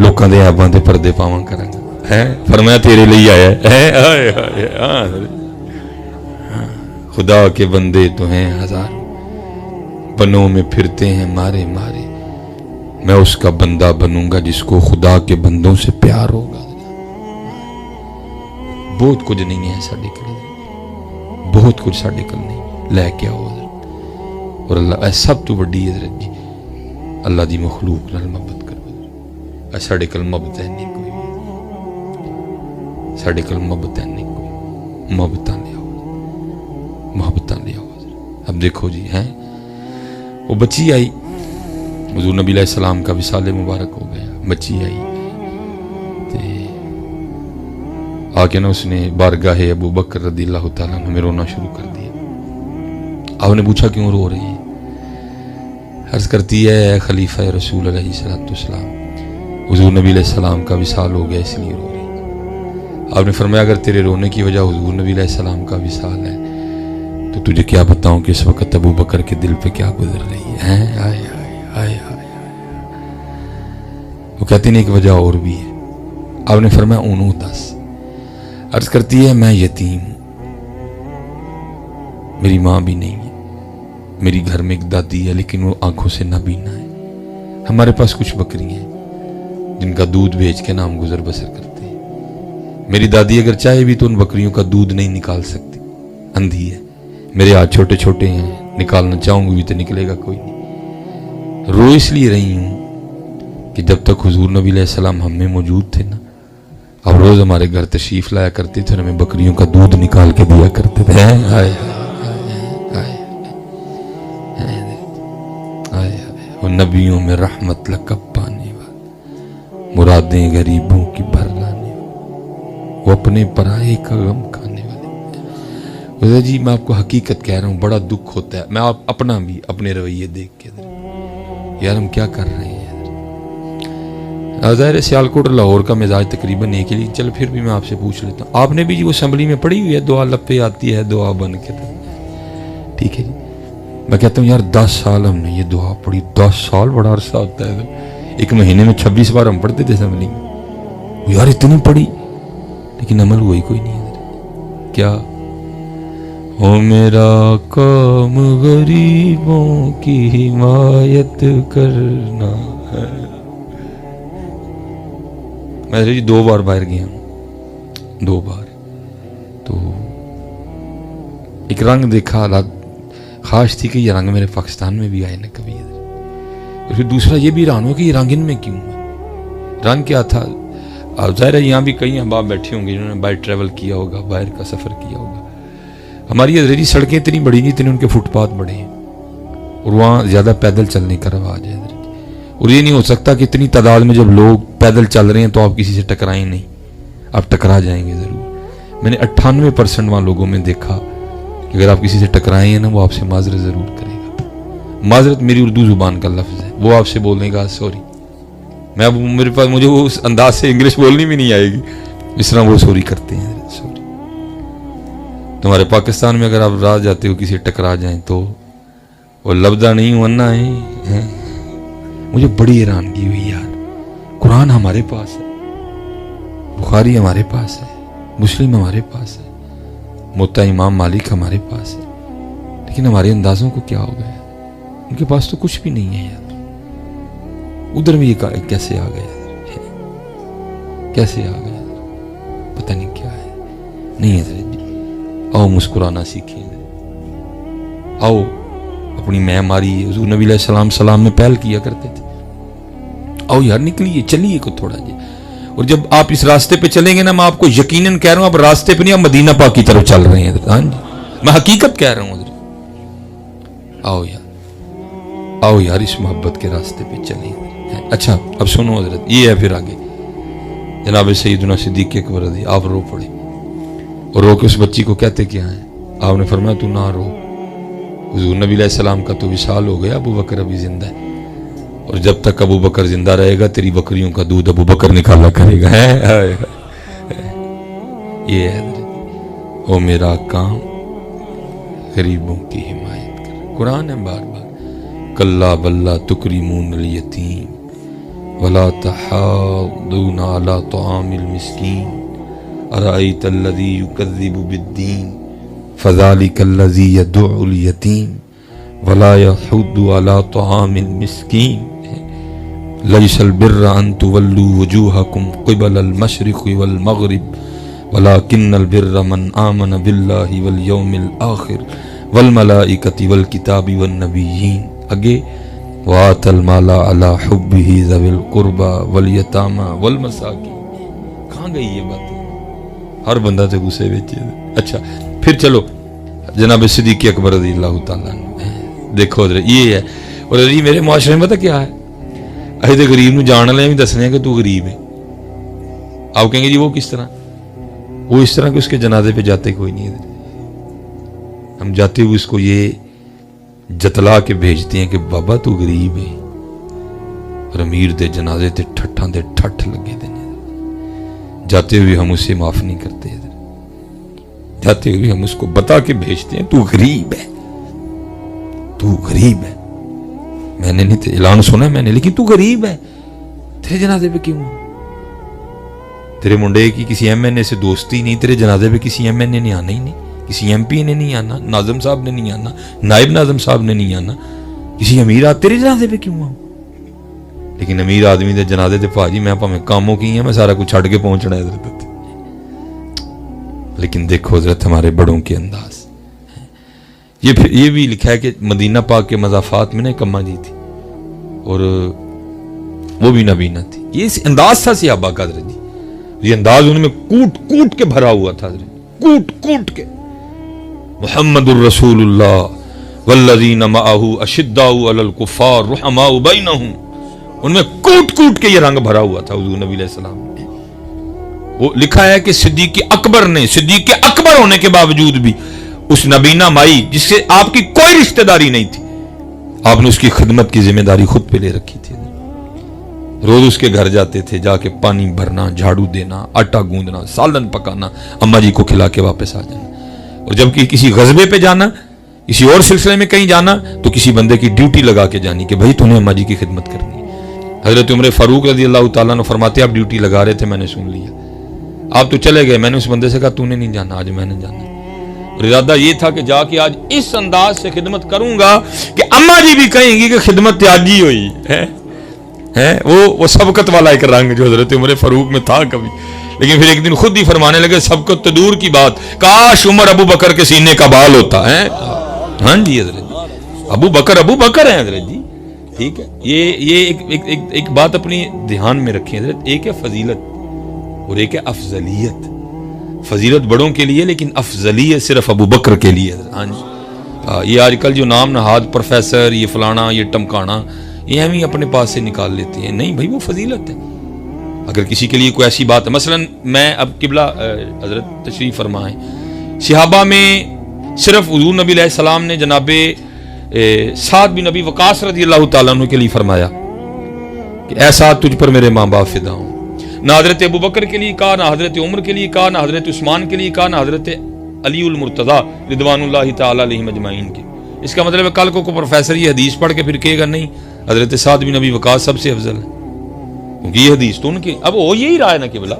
لوکاں دے عیباں دے پردے پاواں کراں گا۔ فرمایا تیرے لیے آیا ہے۔ خدا کے بندے تو ہیں ہزار، بنوں میں پھرتے ہیں مارے مارے، میں اس کا بندہ بنوں گا جس کو خدا کے بندوں سے پیار ہوگا۔ بہت کچھ نہیں ہے ساڈے کول، بہت کچھ ساڈے کول نہیں، لے کے آؤ حضرت۔ اور اللہ سب تو بڑی حضرت جی اللہ دی مخلوق نال محبت کرو۔ ساڈے کول محبت ہے نہیں کوئی، ساڈے کول محبت ہے نہیں کوئی، محبتاں لے آؤ، محبتاں لے آؤ حضرت۔ اب دیکھو جی ہیں وہ بچی آئی، حضور نبی علیہ السلام کا وصال مبارک ہو گیا، بچی آئی آ کے نا اس نے بارگاہ ابو بکر رضی اللہ تعالیٰ عنہ میں رونا شروع کر دیا۔ آپ نے پوچھا کیوں رو رہی ہے؟ عرض کرتی ہے اے خلیفہ رسول علیہ السلام، حضور نبی علیہ السلام کا وصال ہو گیا اس لیے رو رہی ہے۔ آپ نے فرمایا اگر تیرے رونے کی وجہ حضور نبی علیہ السلام کا وصال ہے تو تجھے کیا بتاؤں کہ اس وقت ابو بکر کے دل پہ کیا گزر رہی ہے۔ آئے آئے آئے آئے، وہ کہتی نہیں ایک وجہ اور بھی ہے۔ آپ نے فرمایا اونوں دس۔ عرض کرتی ہے میں یتیم ہوں، میری ماں بھی نہیں ہے، میری گھر میں ایک دادی ہے لیکن وہ آنکھوں سے نابینا ہے، ہمارے پاس کچھ بکریاں ہیں جن کا دودھ بیچ کے نام گزر بسر کرتے ہیں، میری دادی اگر چاہے بھی تو ان بکریوں کا دودھ نہیں نکال سکتی، اندھی ہے، میرے ہاتھ چھوٹے چھوٹے ہیں، نکالنا چاہوں گی بھی تو نکلے گا کوئی نہیں۔ رو اس لیے رہی ہوں کہ جب تک حضور نبی علیہ السلام ہم میں موجود تھے نا، اب روز ہمارے گھر تشریف لایا کرتے تھے اور ہمیں بکریوں کا دودھ نکال کے دیا کرتے تھے۔ وہ نبیوں میں رحمت لقب پانے والا، مرادیں غریبوں کی بھر لانے والا، وہ اپنے پرائے کا غم کھانے والے۔ جی میں آپ کو حقیقت کہہ رہا ہوں، بڑا دکھ ہوتا ہے، میں اپنا بھی اپنے رویے دیکھ کے یار ہم کیا کر رہے ہیں۔ ظاہر سیالکوٹ اور لاہور کا مزاج تقریباً ایک ہی، چل پھر بھی میں آپ سے پوچھ لیتا ہوں، آپ نے بھی جی وہ اسمبلی میں پڑھی ہوئی ہے دعا لب پہ آتی ہے دعا بن کے، ٹھیک ہے جی۔ میں کہتا ہوں یار 10 سال ہم نے یہ دعا پڑھی، 10 سال بڑا عرصہ ہوتا ہے، ایک مہینے میں 26 بار ہم پڑھتے تھے اسمبلی میں، یار اتنی پڑھی لیکن عمل ہوئی کوئی نہیں ہے۔ کیا او میرا کام غریبوں کی حمایت کرنا ہے۔ میں جی 2 بار باہر گیا ہوں، 2 بار، تو ایک رنگ دیکھا، حالات خاص تھی کہ یہ رنگ میرے پاکستان میں بھی آئے نا کبھی، اور پھر دوسرا یہ بھی ران ہو کہ یہ رنگ ان میں کیوں ہے۔ رنگ کیا تھا؟ ظاہر ہے یہاں بھی کئی احباب بیٹھے ہوں گے جنہوں نے باہر ٹریول کیا ہوگا، باہر کا سفر کیا ہوگا۔ ہماری حضرت سڑکیں اتنی بڑی نہیں، اتنے ان کے فٹ پاتھ بڑے ہیں، اور وہاں زیادہ پیدل چلنے کا رواج ہے، اور یہ نہیں ہو سکتا کہ اتنی تعداد میں جب لوگ پیدل چل رہے ہیں تو آپ کسی سے ٹکرائیں نہیں، آپ ٹکرا جائیں گے ضرور۔ میں نے 98% وہاں لوگوں میں دیکھا کہ اگر آپ کسی سے ٹکرائیں ہیں نا وہ آپ سے معذرت ضرور کرے گا۔ معذرت میری اردو زبان کا لفظ ہے، وہ آپ سے بولنے کا سوری، میں اب میرے پاس مجھے وہ اس انداز سے انگلش بولنی بھی نہیں آئے گی اس طرح وہ سوری کرتے ہیں، سوری۔ تمہارے پاکستان میں اگر آپ راہ جاتے ہو کسی ٹکرا جائیں تو وہ لبدہ نہیں ہونا ہے۔ مجھے بڑی حیرانگی ہوئی یار، قرآن ہمارے پاس ہے، بخاری ہمارے پاس ہے، مسلم ہمارے پاس ہے، موطا امام مالک ہمارے پاس ہے، لیکن ہمارے اندازوں کو کیا ہو گیا؟ ان کے پاس تو کچھ بھی نہیں ہے یار. ادھر بھی یہ کیسے آ گیا, کیسے آ گیا, پتہ نہیں کیا ہے. نہیں ہے حضرت جی, آؤ مسکرانا سیکھیں, آؤ اپنی معماری حضور نبی علیہ السلام سلام میں پہل کیا کرتے تھے. آؤ یار نکلیے, چلیے کو تھوڑا جی. اور جب آپ اس راستے پہ چلیں گے نا, میں آپ کو یقیناً کہہ رہا ہوں, آپ راستے پہ نہیں, آپ مدینہ پاک کی طرف چل رہے ہیں. ہاں جی, میں حقیقت کہہ رہا ہوں حضرت. آؤ یار, آؤ یار اس محبت کے راستے پہ چلیں. اچھا اب سنو حضرت, یہ ہے پھر آگے جناب سیدنا صدیق اکبر رضی, آپ رو پڑے اور رو کے اس بچی کو کہتے کیا ہیں, آپ نے فرمایا تو نہ رو, حضور نبی علیہ السلام کا تو وصال ہو گیا, ابو بکر ابھی زندہ ہے, اور جب تک ابو بکر زندہ رہے گا تیری بکریوں کا دودھ ابو بکر نکالا کرے گا. یہ ہے او میرا کام غریبوں کی حمایت کر. قرآن ہے بار بار, کلا بلا تکریمون الیتیم ولا تحاضون علی طعام المسکین ارأیت الذی یکذب بالدین فذلک الذی یدعو الیتیم ولا یحض علی طعام المسکین لیس البر ان تولوا وجوہکم قبل المشرق والمغرب ولكن البر من آمن باللہ والیوم الآخر والملائکۃ والکتاب والنبیین. اگے وآت المال علی حبہ ذوی القربى والیتامى والمساکین. کہاں گئی یہ بات؟ ہر بندہ سے غصے بیچے. اچھا پھر چلو جناب صدیق اکبر رضی اللہ تعالیٰ عنہ, دیکھو حضرت یہ ہے. اور یہ میرے معاشرے میں پتہ کیا ہے, اے تے غریب نو جان لے بھی دسنے ہیں کہ تو غریب ہے. آپ کہیں گے جی وہ کس طرح, وہ اس طرح کہ اس کے جنازے پہ جاتے کوئی نہیں ہے. ہم جاتے ہوئے اس کو یہ جتلا کے بھیجتے ہیں کہ بابا تو غریب ہے, اور امیر دے جنازے تے ٹھٹھاں دے ٹھٹھ لگے دے. جاتے ہوئے ہم اسے معاف نہیں کرتے, جاتے ہوئے ہم اس کو بتا کے بھیجتے ہیں تو غریب ہے, تو غریب ہے. میں نے نہیں اعلان سنا میں نے, لیکن تو غریب ہے, تیرے جنازے پہ کیوں, تیرے منڈے کی کسی ایم این اے سے دوستی نہیں, تیرے جنازے پہ کسی ایم این اے نے آنا ہی نہیں, کسی ایم پی نے نہیں آنا, ناظم صاحب نے نہیں آنا, نائب ناظم صاحب نے نہیں آنا, کسی امیر تیرے جنازے پہ کیوں آؤں. لیکن امیر آدمی دے جنازے تے پاجی میں پاویں کاموں کی ہیں, میں سارا کچھ چھڑ کے پہنچنا ہے حضرت. لیکن دیکھو حضرت ہمارے بڑوں کے انداز. یہ بھی لکھا ہے کہ مدینہ پاک کے مضافات میں نا ایک اماں جی تھی, اور وہ بھی نبینہ تھی. یہ انداز تھا صحابہ کا حضرت جی, یہ انداز ان میں کوٹ کوٹ کے بھرا ہوا تھا حضرت, کوٹ کوٹ کے. محمد الرسول اللہ والذین معہ اشداء علی الکفار رحماء بینہم, ان میں کوٹ کوٹ کے یہ رنگ بھرا ہوا تھا حضور نبی علیہ السلام. وہ لکھا ہے کہ صدیق اکبر نے, صدیق اکبر ہونے کے باوجود بھی اس نبینہ مائی جس سے آپ کی کوئی رشتہ داری نہیں تھی, آپ نے اس کی خدمت کی ذمہ داری خود پہ لے رکھی تھی. روز اس کے گھر جاتے تھے, جا کے پانی بھرنا, جھاڑو دینا, آٹا گوندنا, سالن پکانا, اماں جی کو کھلا کے واپس آ جانا. اور جب کہ کسی غزبے پہ جانا, کسی اور سلسلے میں کہیں جانا, تو کسی بندے کی ڈیوٹی لگا کے جانی کہ بھائی تو نے اماں جی کی خدمت کرنی ہے. حضرت عمر فاروق رضی اللہ تعالیٰ نے فرماتے آپ ڈیوٹی لگا رہے تھے, میں نے سن لیا, آپ تو چلے گئے, میں نے اس بندے سے کہا تو نے نہیں جانا, آج میں نے جانا. اور ارادہ یہ تھا کہ جا کے آج اس انداز سے خدمت کروں گا کہ اماں جی بھی کہیں گی کہ خدمت تیاجی ہوئی ہے. وہ سبقت والا ایک رنگ جو حضرت عمر فاروق میں تھا کبھی. لیکن پھر ایک دن خود ہی فرمانے لگے سبقت تو دور کی بات, کاش عمر ابو بکر کے سینے کا بال ہوتا ہے. ہاں جی حضرت جی, ابو بکر ہیں حضرت جی. ٹھیک ہے, یہ ایک بات اپنی دھیان میں رکھیں حضرت, ایک ہے فضیلت اور ایک ہے افضلیت. فضیلت بڑوں کے لیے, لیکن افضلیت صرف ابو بکر کے لیے. ہاں جی, یہ آج کل جو نام نہاد پروفیسر, یہ فلانا, یہ ٹمکانا, یہ ہم ہی اپنے پاس سے نکال لیتے ہیں. نہیں بھائی, وہ فضیلت ہے. اگر کسی کے لیے کوئی ایسی بات ہے, مثلا میں اب قبلہ حضرت تشریف فرمائیں, صحابہ میں صرف حضور نبی علیہ السلام نے جناب سعد بن نبی وقاص رضی اللہ تعالیٰ عنہ کے لیے فرمایا کہ اے سعد تجھ پر میرے ماں باپ فدا ہوں. نہ حضرت ابو بکر کے لیے کہا, نہ حضرت عمر کے لیے کہا, نہ حضرت عثمان کے لیے کہا, نہ حضرت علی المرتضیٰ رضوان اللہ تعالیٰ علیہم اجمعین کے. اس کا مطلب ہے کل کو پروفیسر یہ حدیث پڑھ کے پھر کہے گا نہیں حضرت سعد بن نبی وقاص سب سے افضل ہے, کیونکہ یہ حدیث تو ان کی, اب وہ یہی رائے نا کہ بلا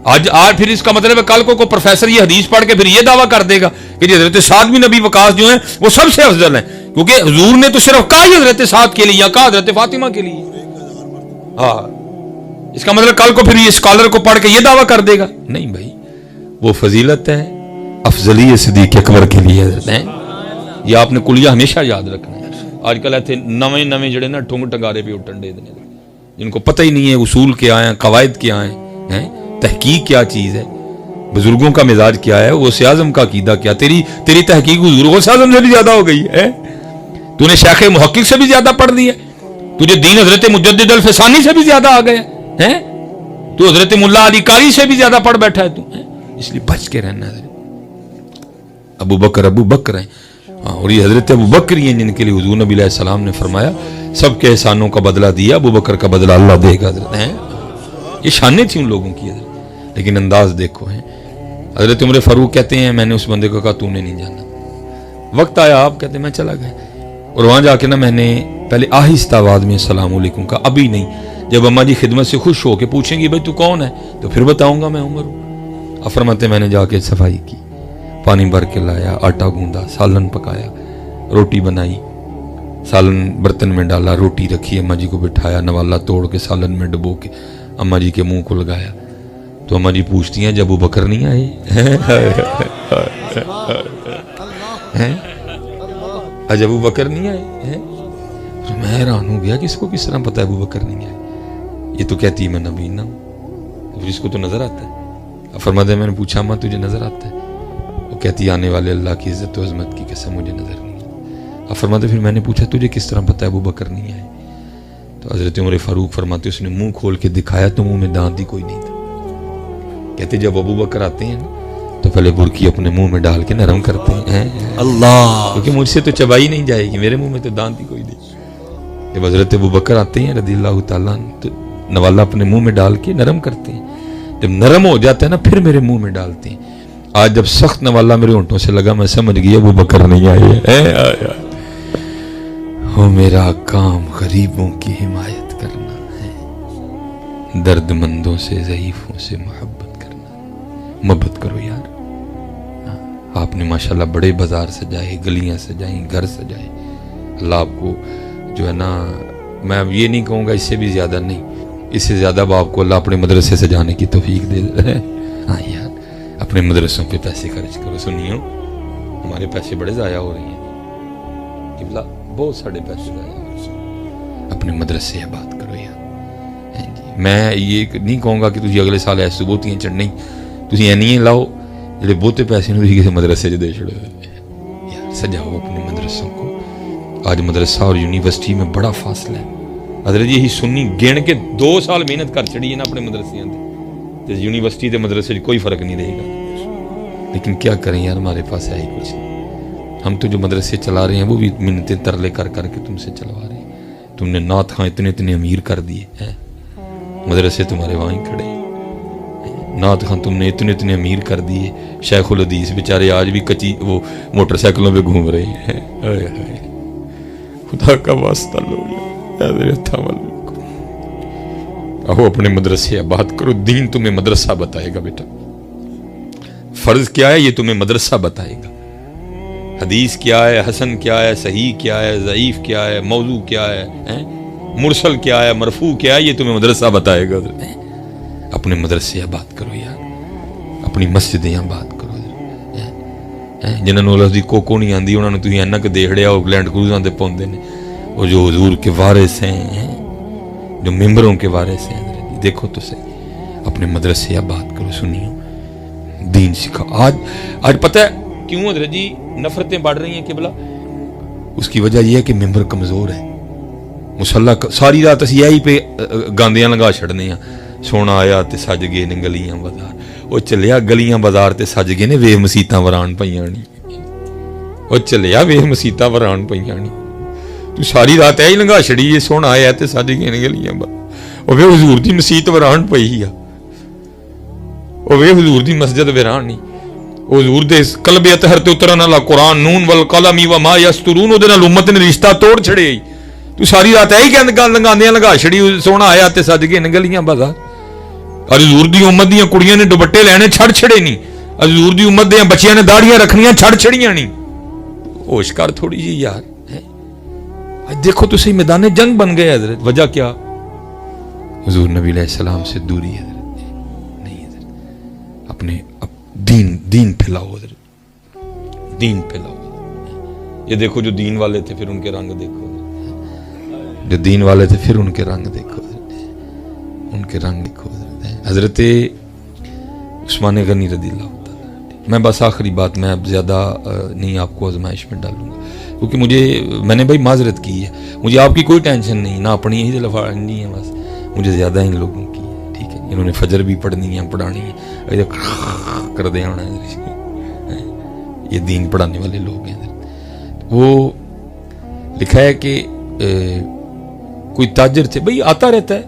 آج پھر اس کا مطلب ہے کل کو پروفیسر یہ حدیث پڑھ کے پھر یہ دعویٰ کر دے گا کہ حضرت سعد بن نبی وقاص جو ہیں وہ سب سے افضل ہیں, کیونکہ حضور نے تو صرف کہا ہی حضرت سعد کے لیے یا کہا حضرت فاطمہ کے لیے. ہاں اس کا مطلب کل کو پھر یہ اسکالر کو پڑھ کے یہ دعویٰ کر دے گا نہیں بھائی. وہ فضیلت ہے افضلی صدیق اکبر کے لیے حضرت ہیں. یہ آپ نے کلیہ ہمیشہ یاد رکھنا ہے. آج کل ایسے نویں جڑے نا ٹھنگ ٹنگارے پہ اٹھن دے دیں جن کو پتہ ہی نہیں ہے اصول کیا ہیں, قواعد کیا ہیں, تحقیق کیا چیز ہے, بزرگوں کا مزاج کیا ہے, غوث اعظم کا عقیدہ کیا. تیری تحقیق حضور غوث اعظم سے بھی زیادہ ہو گئی ہے. تو نے شیخ محقق سے بھی زیادہ پڑھ دیا, تجھے دین حضرت مجدد الفسانی سے بھی زیادہ آ گیا ہے, تو حضرت ملا علی قاری سے بھی زیادہ پڑھ بیٹھا ہے تو. اس لیے بچ کے رہنا ہے. ابو بکر ہیں اور یہ حضرت ابو بکر ہیں جن کے لیے حضور نبی علیہ السلام نے فرمایا سب کے احسانوں کا بدلہ دیا, ابو بکر کا بدلہ اللہ دے گا. حضرت ہیں یہ شانیں تھیں ان لوگوں کی حضرت, لیکن انداز دیکھو ہیں. حضرت عمر فاروق کہتے ہیں میں نے اس بندے کو کہا تو نے نہیں جانا. وقت آیا آپ کہتے ہیں میں چلا گیا اور وہاں جا کے نا میں نے پہلے آہستہ آواز میں السلام علیکم کا, ابھی نہیں. جب اماں جی خدمت سے خوش ہو کے پوچھیں گی بھائی تو کون ہے تو پھر بتاؤں گا میں عمر ہوں. فرماتے میں نے جا کے صفائی کی, پانی بھر کے لایا, آٹا گوندا, سالن پکایا, روٹی بنائی, سالن برتن میں ڈالا, روٹی رکھی, اماں جی کو بٹھایا, نوالا توڑ کے سالن میں ڈبو کے اماں جی کے منہ کو لگایا. تو اماں جی پوچھتی ہیں جب ابو بکر نہیں آئے جب ابو بکر نہیں آئے. تو میں حیران ہو گیا کہ اس کو کس طرح پتا ہے ابو بکر نہیں آئے. یہ تو کہتی میں نبی نہ ہوں, پھر اس کو تو نظر آتا ہے. فرماتے میں نے پوچھا ماں تجھے نظر آتا ہے؟ وہ کہتی آنے والے اللہ کی عزت و عظمت کی قسم مجھے نظر نہیں آتا. فرماتے پھر میں نے پوچھا تجھے کس طرح پتا ہے ابو بکر نہیں آئے؟ تو حضرت عمر فاروق فرماتے اس نے منہ کھول کے دکھایا تو منہ میں دانت ہی کوئی نہیں تھا. کہتے جب ابو بکر آتے ہیں تو پہلے برکی اپنے منہ میں ڈال کے نرم کرتے ہیں اللہ, کیونکہ مجھ سے تو چبائی نہیں جائے گی, میرے منہ میں تو دانت ہی کوئی نہیں. جب حضرت ابو بکر آتے ہیں رضی اللہ تعالیٰ تو نوالا اپنے منہ میں ڈال کے نرم کرتے ہیں. جب نرم ہو جاتا ہے نا پھر میرے منہ میں ڈالتے ہیں. آج جب سخت نوالا میرے ہونٹوں سے لگا میں سمجھ گیا ابو بکر نہیں آئے. ہو میرا کام غریبوں کی حمایت کرنا ہے, درد مندوں سے ضعیفوں سے محبت کرنا. محبت کرو یار. آپ نے ماشاءاللہ بڑے بازار سجائے, گلیاں سجائیں, گھر سجائے. اللہ آپ کو جو ہے نا, میں یہ نہیں کہوں گا اس سے بھی زیادہ نہیں, اس سے زیادہ اب آپ کو اللہ اپنے مدرسے سے جانے کی توفیق دے رہے. ہاں یار اپنے مدرسوں پہ پیسے خرچ کرو. سنیو ہمارے پیسے بڑے ضائع ہو رہے ہیں قبلہ, بہت سارے پیسے ضائع ہو رہے ہیں. اپنے مدرسے سے بات کرو یار. میں یہ نہیں کہوں گا کہ تجھے اگلے سال ایسے بوتیاں چڑھنی, تجھے یہ نہیں لاؤ جڑے بہتے پیسے نے کسی مدرسے دے چھڑے یار. سجاؤ اپنے مدرسوں کو. آج مدرسہ اور یونیورسٹی میں بڑا فاصلہ ہے. حضرت یہی سنی گن کے 2 سال محنت کر چڑی ہے نا اپنے مدرسے تے یونیورسٹی تے مدرسے کوئی فرق نہیں رہے گا. لیکن کیا کریں یار ہمارے پاس ہے ہی کچھ نہیں. ہم تو جو مدرسے چلا رہے ہیں وہ بھی منتیں ترلے کر کر کے تم سے چلوا رہے ہیں. تم نے نعت خاں اتنے امیر کر دیے ہیں, مدرسے تمہارے وہاں ہی کھڑے ہیں. نعت خاں تم نے اتنے امیر کر دیے. شیخ الحدیث بیچارے آج بھی کچی وہ موٹر سائیکلوں پہ گھوم رہے ہیں. خدا کا واسطہ لو آہو اپنے مدرسے بات کرو. دین تمہیں مدرسہ بتائے گا بیٹا. فرض کیا ہے یہ تمہیں مدرسہ بتائے گا. حدیث کیا ہے, حسن کیا ہے, صحیح کیا ہے, ضعیف کیا ہے, موضوع کیا ہے, مرسل کیا ہے, مرفوع کیا ہے, یہ تمہیں مدرسہ بتائے گا. اپنے مدرسے بات کرو یار, اپنی مسجدیں بات کرو. جنہوں نے کوکو نہیں آتی انہوں نے تھی اینا کہ دیکھ لیا وہ لینڈ کروزاں تے پوندے نے. وہ جو حضور کے وارث ہیں, جو ممبروں کے وارث ہیں, دیکھو تو صحیح اپنے مدرسے بات کرو. سنیو دین سکھا. آج پتہ ہے کیوں حضرت جی نفرتیں بڑھ رہی ہیں قبلہ؟ اس کی وجہ یہ ہے کہ ممبر کمزور ہے. مسلح ساری رات اسی یہی پہ گاندیاں لگا چھڑنے ہیں. سونا آیا تے سج گئے نے گلیاں بازار. وہ چلیا گلیاں بازار تے سج گئے نے وے مسیتاں وران پئیاں نہیں. وہ چلیا وے مسیتاں وران پئیاں نہیں. تو ساری رات ایہی لنگا چھڑی ہے. سونا آیا تے سج گئے نے گلیاں بازار. وہ وے حضور دی مسیت وران پئی ہے. وہ وے حضور دی مسجد ویران نہیں. حضور دے قلب اطہر تے اترن والا قرآن نون والقلم وما یسطرون دے نال امت نے رشتہ توڑ چھڑے. تو ساری رات ایہی لنگاندیاں لگا چھڑی. سونا آیا تے سج گئے نے گلیاں بازار. اور حضور دی امت دیاں کڑیاں نے دوپٹے لینے چھڑ چھڑے نہیں. حضور دی امت دیاں بچیاں نے داڑیاں رکھنیاں چھڑ چھڑیاں نہیں. ہوش کر تھوڑی جی یار. دیکھو تو صحیح میدان جنگ بن گئے حضرت. وجہ کیا؟ حضور نبی علیہ السلام سے دوری ہے حضرت. نہیں حضرت, اپنے دین پھیلاؤ حضرت, دین پھیلاؤ. یہ دیکھو جو دین والے تھے پھر ان کے رنگ دیکھو, جو دین والے تھے پھر ان کے رنگ دیکھو, ان کے رنگ دیکھو. حضرت عثمان غنی رضی اللہ تعالیٰ. میں بس آخری بات, میں اب زیادہ نہیں آپ کو آزمائش میں ڈالوں گا, کیونکہ میں نے بھائی معذرت کی ہے, مجھے آپ کی کوئی ٹینشن نہیں, نہ اپنی یہی لفاڑنی ہے, بس مجھے زیادہ ان لوگوں کی ہے. ٹھیک ہے, انہوں نے فجر بھی پڑھنی ہے, پڑھانی ہے, کر دے ہونا ہے. یہ دین پڑھانے والے لوگ ہیں. وہ لکھا ہے کہ کوئی تاجر تھے, بھئی آتا رہتا ہے,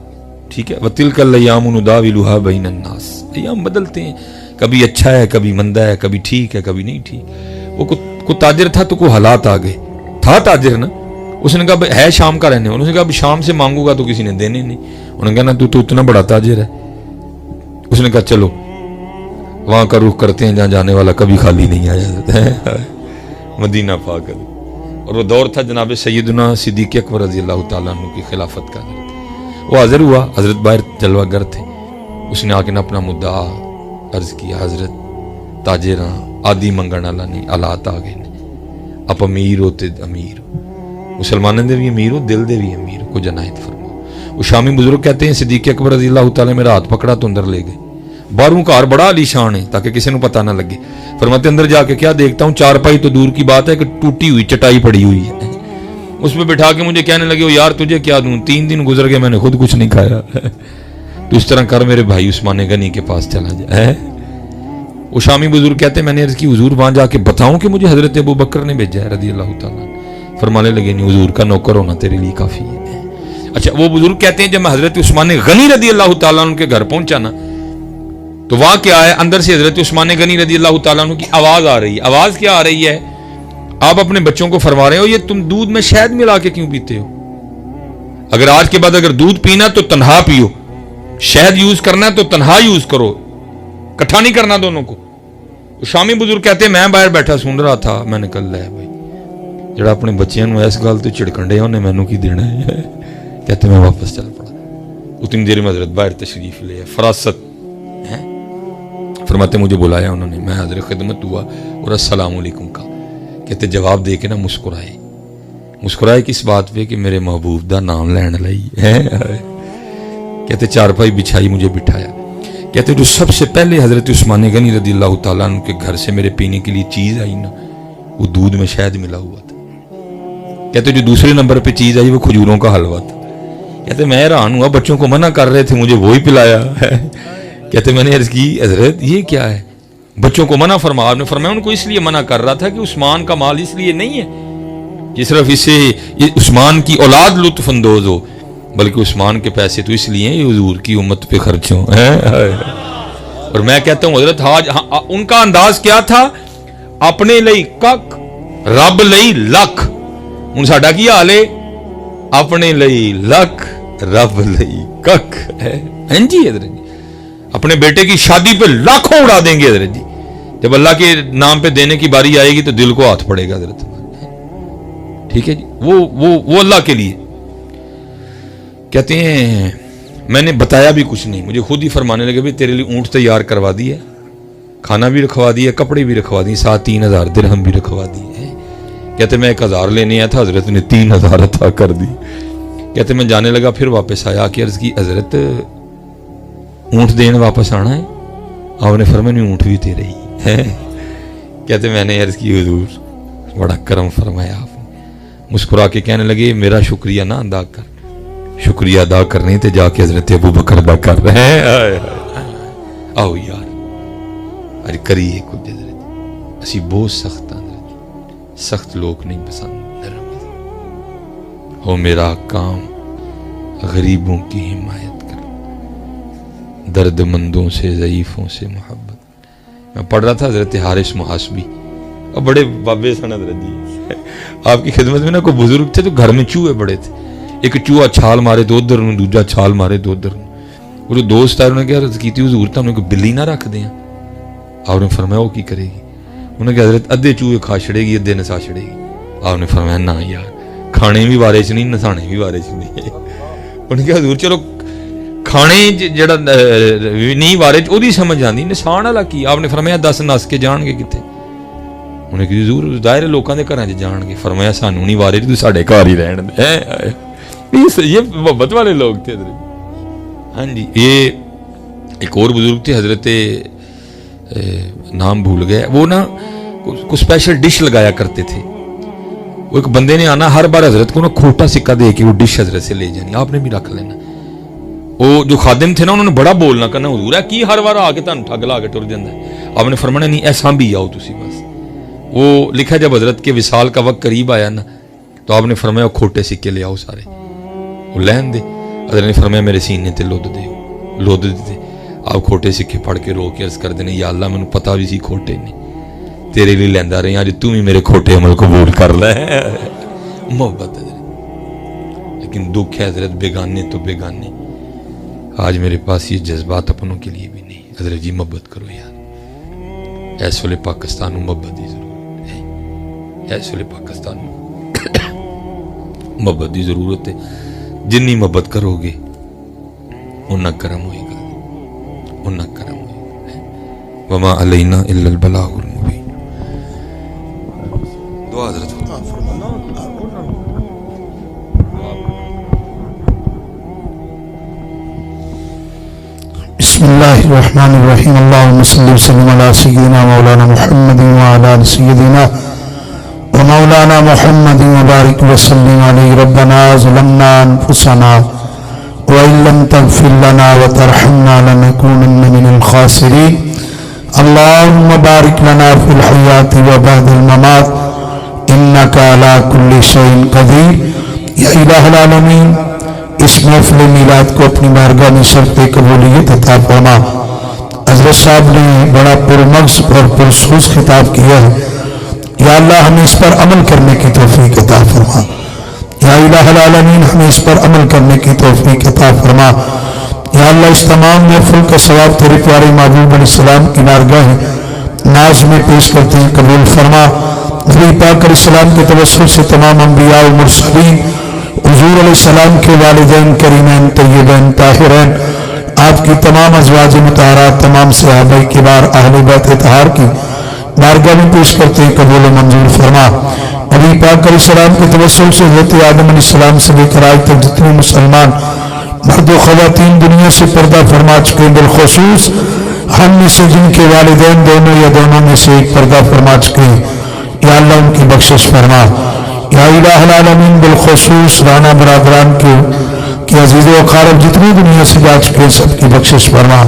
ٹھیک ہے, وَتِلْكَ الْأَيَّامُ نُدَاوِلُهَا بَيْنَ النَّاسِ, ایام بدلتے ہیں, کبھی اچھا ہے کبھی مندہ ہے, کبھی ٹھیک ہے کبھی نہیں ٹھیک. وہ کوئی تاجر تھا تو کوئی حالات آ گئے, تھا تاجر نا, اس نے کہا ہے شام کا رہنے والا, اس نے کہا شام سے مانگوں گا تو کسی نے دینے نہیں. انہوں نے کہا نا تو اتنا بڑا تاجر ہے. اس نے کہا چلو وہاں کا رخ کرتے ہیں جہاں جانے والا کبھی خالی نہیں آیا جاتا ہے, مدینہ پاک. اور وہ دور تھا جناب سیدنا صدیق اکبر رضی اللہ تعالیٰ عنہ کی خلافت کا. وہ حاضر ہوا, حضرت باہر جلوہ گر تھے. اس نے آ کے اپنا مدعا عرض کیا, حضرت تاجراں آدھی منگن والا نہیں, حالات آ گئے, آپ امیر ہوتے امیر ہو, مسلمانوں دے بھی امیر ہو, دل دے بھی امیر ہو, کو جنایت فرماؤ. وہ شامی بزرگ کہتے ہیں صدیق اکبر رضی اللہ تعالیٰ میرا ہاتھ پکڑا تو اندر لے گئے. باہروں کار بڑا علی شان ہے تاکہ کسی نے پتہ نہ لگے. فرماتے اندر جا کے کیا دیکھتا ہوں, چارپائی تو دور کی بات ہے کہ ٹوٹی ہوئی چٹائی پڑی ہوئی ہے. اس پہ بٹھا کے مجھے کہنے لگے, یار تجھے کیا دوں, 3 دن گزر گئے میں نے خود کچھ نہیں کھایا. تو اس طرح کر میرے بھائی عثمان غنی کے پاس چلا جائے. وہ شامی بزرگ کہتے ہیں میں نے عرض کی حضور وہاں جا کے بتاؤں کہ مجھے حضرت ابو بکر نے بھیجا ہے رضی اللہ تعالیٰ. فرمانے لگے نہیں, حضور کا نوکر ہونا تیرے لیے کافی ہے. اچھا, وہ بزرگ کہتے ہیں جب میں حضرت عثمان غنی رضی اللہ تعالیٰ عنہ کے گھر پہنچا نا, تو وہاں کیا ہے, اندر سے حضرت عثمان غنی رضی اللہ تعالیٰ عنہ کی آواز آ رہی ہے. آواز کیا آ رہی ہے؟ آپ اپنے بچوں کو فرما رہے ہو یہ تم دودھ میں شہد ملا کے کیوں پیتے ہو؟ اگر آج کے بعد اگر دودھ پینا تو تنہا پیو, شہد یوز کرنا تو تنہا یوز کرو, کٹھا نہیں کرنا دونوں کو. شامی بزرگ کہتے ہیں میں باہر بیٹھا سن رہا تھا, میں نے کہا لے بھائی جڑا اپنے بچیاں نو اس گل تو چھڑکنڈے انہیں مینوں کی دینا ہے. کہتے میں واپس چل پڑا. اتنی دیر میں حضرت باہر تشریف لے, فراست ہے. فرماتے مجھے بلایا انہوں نے, میں حاضر خدمت ہوا اور السلام علیکم کا. کہتے جواب دے کے نا مسکرائے. مسکرائے کس بات پہ کہ میرے محبوب دا نام لین لئی ہے. کہتے چارپائی بچھائی, مجھے بٹھایا. کہتے جو سب سے پہلے حضرت عثمان غنی رضی اللہ تعالیٰ عنہ کے گھر سے میرے پینے کے لیے چیز آئی نا, وہ دودھ میں شہد ملا ہوا تھا. کہتے جو دوسرے نمبر پہ چیز آئی وہ کھجوروں کا حلوہ تھا. کہتے میں حیران ہوا, بچوں کو منع کر رہے تھے مجھے وہی پلایا. کہتے میں نے عرض کی حضرت یہ کیا ہے, بچوں کو منع فرما. آپ نے فرمایا ان کو اس لیے منع کر رہا تھا کہ عثمان کا مال اس لیے نہیں ہے کہ صرف اسے عثمان کی اولاد لطف اندوز ہو, بلکہ عثمان کے پیسے تو اس لیے ہیں حضور کی امت پہ خرچ ہوں. اور میں کہتا ہوں حضرت ان کا انداز کیا تھا, اپنے لئی کک رب لئی لکھ. ان ساڈا کی حال ہے, اپنے لئی لکھ رب لئی کک ہے. جی حضرت جی اپنے بیٹے کی شادی پہ لاکھوں اڑا دیں گے حضرت جی, جب اللہ کے نام پہ دینے کی باری آئے گی تو دل کو ہاتھ پڑے گا حضرت. ٹھیک ہے جی, وہ اللہ کے لیے. کہتے ہیں میں نے بتایا بھی کچھ نہیں, مجھے خود ہی فرمانے لگے بھی تیرے لیے اونٹ تیار کروا دی ہے, کھانا بھی رکھوا دیا, کپڑے بھی رکھوا دیے, ساتھ 3000 درہم بھی رکھوا دیے. کہتے میں 1000 لینے آیا تھا, حضرت نے 3000 عطا کر دی. کہتے میں جانے لگا, پھر واپس آیا کہ عرض کی حضرت اونٹ دین واپس آنا ہے؟ آپ نے فرمایا نہیں اونٹ بھی تیرے ہی ہے. کہتے میں نے عرض کی حضور بڑا کرم فرمایا آپ نے. مسکرا کے کہنے لگے میرا شکریہ نہ ادا کر, شکریہ ادا کرنے تے جا کے حضرت ابو بکر ادا کر رہے ہیں. آؤ یار ارے کریے کچھ حضرت, اسی بہت سخت ہیں حضرت, سخت لوگ نہیں پسند. ہو میرا کام غریبوں کی حمایت کر, درد مندوں سے ضعیفوں سے محبت. میں پڑھ رہا تھا حضرت حارث محاسبی, اور بڑے بابے سن حضرت جی آپ کی خدمت میں نا کوئی بزرگ تھے تو گھر میں چوہے بڑے تھے. ایک چوہا چھال مارے تو ادھر, دوجا چھال مارے تو ادھر. وہ جو دوست آئے انہوں نے کہا عرض کی تھی حضور انہیں کوئی بلی نہ رکھ دیں. آپ نے فرمایا وہ کی کرے گی؟ انہوں نے کہا حضرت ادھے چوہے کھا چھڑے گی ادھے نسا چھڑے گی. آپ نے فرمایا نہ یار کھانے بھی بارے چ نہیں نسانے بھی بارے چ نہیں. انہیں کہا حضور چلو کھانے جڑا نہیں بارے چ وہی سمجھ آتی, نسان والا کی؟ آپ نے فرمایا 10 نس کے جان گے کتنے؟ انہیں کہ حضور ظاہر لوگوں کے گھر جان گے. فرمایا سانو نہیں بارے تو ساڈے گھر ہی رہن دے. یہ محبت والے لوگ تھے. ہاں جی, یہ ایک اور بزرگ تھے حضرت نام بھول گیا, وہ نا کوئی اسپیشل ڈش لگایا کرتے تھے. وہ ایک بندے نے آنا ہر بار حضرت کو نا کھوٹا سکہ دے کے وہ ڈش حضرت سے لے جانی, آپ نے بھی رکھ لینا. وہ جو خادم تھے نا انہوں نے بڑا بولنا کرنا, حضور ہے کی ہر بار آ کے تہن ٹھگ لا کے ٹر جاتا ہے. آپ نے فرمانا نہیں ایسا بھی آؤ تسی بس. وہ لکھا جب حضرت کے وصال کا وقت قریب آیا نا تو آپ نے فرمایا کھوٹے سکے لے آؤ سارے, وہ لین دے. حضرت نے فرمایا میرے سینے تے لود دے, لود دیتے. آپ کھوٹے سکے پڑھ کے رو کے عرض کر دینے, یا اللہ مینوں پتہ بھی سی کھوٹے نے, تیرے لیے لیندا رہی اج تو بھی میرے کھوٹے عمل قبول کر لے. محبت ہے. لیکن دکھ ہے حضرت بیگانے تو بیگانے. آج میرے پاس یہ جذبات اپنوں کے لیے بھی نہیں. حضرت جی محبت کرو یار, اس ویلے پاکستان کو محبت کی ضرورت ہے. اس ویلے پاکستان محبت کی ضرورت ہے. جنی محبت کرو گے اُنّا کرم ہوئے گا, اُنّا کرم ہوئے گا. وما علینا الا البلاغ المبین. دعا حضرت بسم اللہ الرحمن الرحیم. اللہم صلی وسلم علی سیدنا مولانا محمد وعلی آل سیدنا ومولانا محمد وبارک وسلم علیہ. ربنا ظلمنا انفسنا وإن لم تغفر لنا وترحمنا لنكونن من الخاسرین. اللہم بارک لنا فی الحیات وبعد الممات انک علی کل شیء قدیر. یا الہ العالمین, اس محفل میلاد کو اپنی بارگاہ میں شرط قبولیت عطا فرما. حضرت صاحب نے بڑا پرمغز اور پرسوز خطاب کیا ہے. یا اللہ ہمیں اس پر عمل کرنے کی توفیق عطا فرما. یا الہ العالمین ہمیں اس پر عمل کرنے کی توفیق عطا فرما. یا اللہ اس تمام محفل کا ثواب تیرے پیارے محبوب علیہ السلام کی بارگاہ ناز میں پیش کرتے ہیں, قبول فرما. نبی پاک علیہ السلام کے توسل سے تمام انبیاء و مرسلین, حضور علیہ السلام کے والدین کریمین طیبین طاہرین, آپ کی تمام ازواج مطہرات, تمام صحابہ کبار, اہل بیت اطہار کی بارگاہ میں پیش کرتے ہیں, قبول و منظور فرما. نبی پاک علیہ السلام کے توسل سے حضرت آدم علیہ السلام سے لے کر آج تک جتنے مسلمان مرد و خواتین دنیا سے پردہ فرما چکے, بالخصوص ہم میں سے جن کے والدین دونوں یا دونوں میں سے ایک پردہ فرما چکے, یا اللہ ان کی بخشش فرما. یا الہ العالمین بالخصوص رانا برادران کے عزیز و اقارب جتنی دنیا سے جا چکے سب کی بخشش فرما.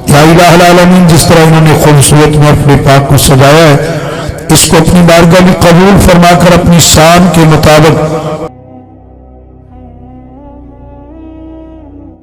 یا الہ العالمین جس طرح انہوں نے خوبصورت محفل پاک کو سجایا ہے, اس کو اپنی بارگاہ میں قبول فرما کر اپنی شان کے مطابق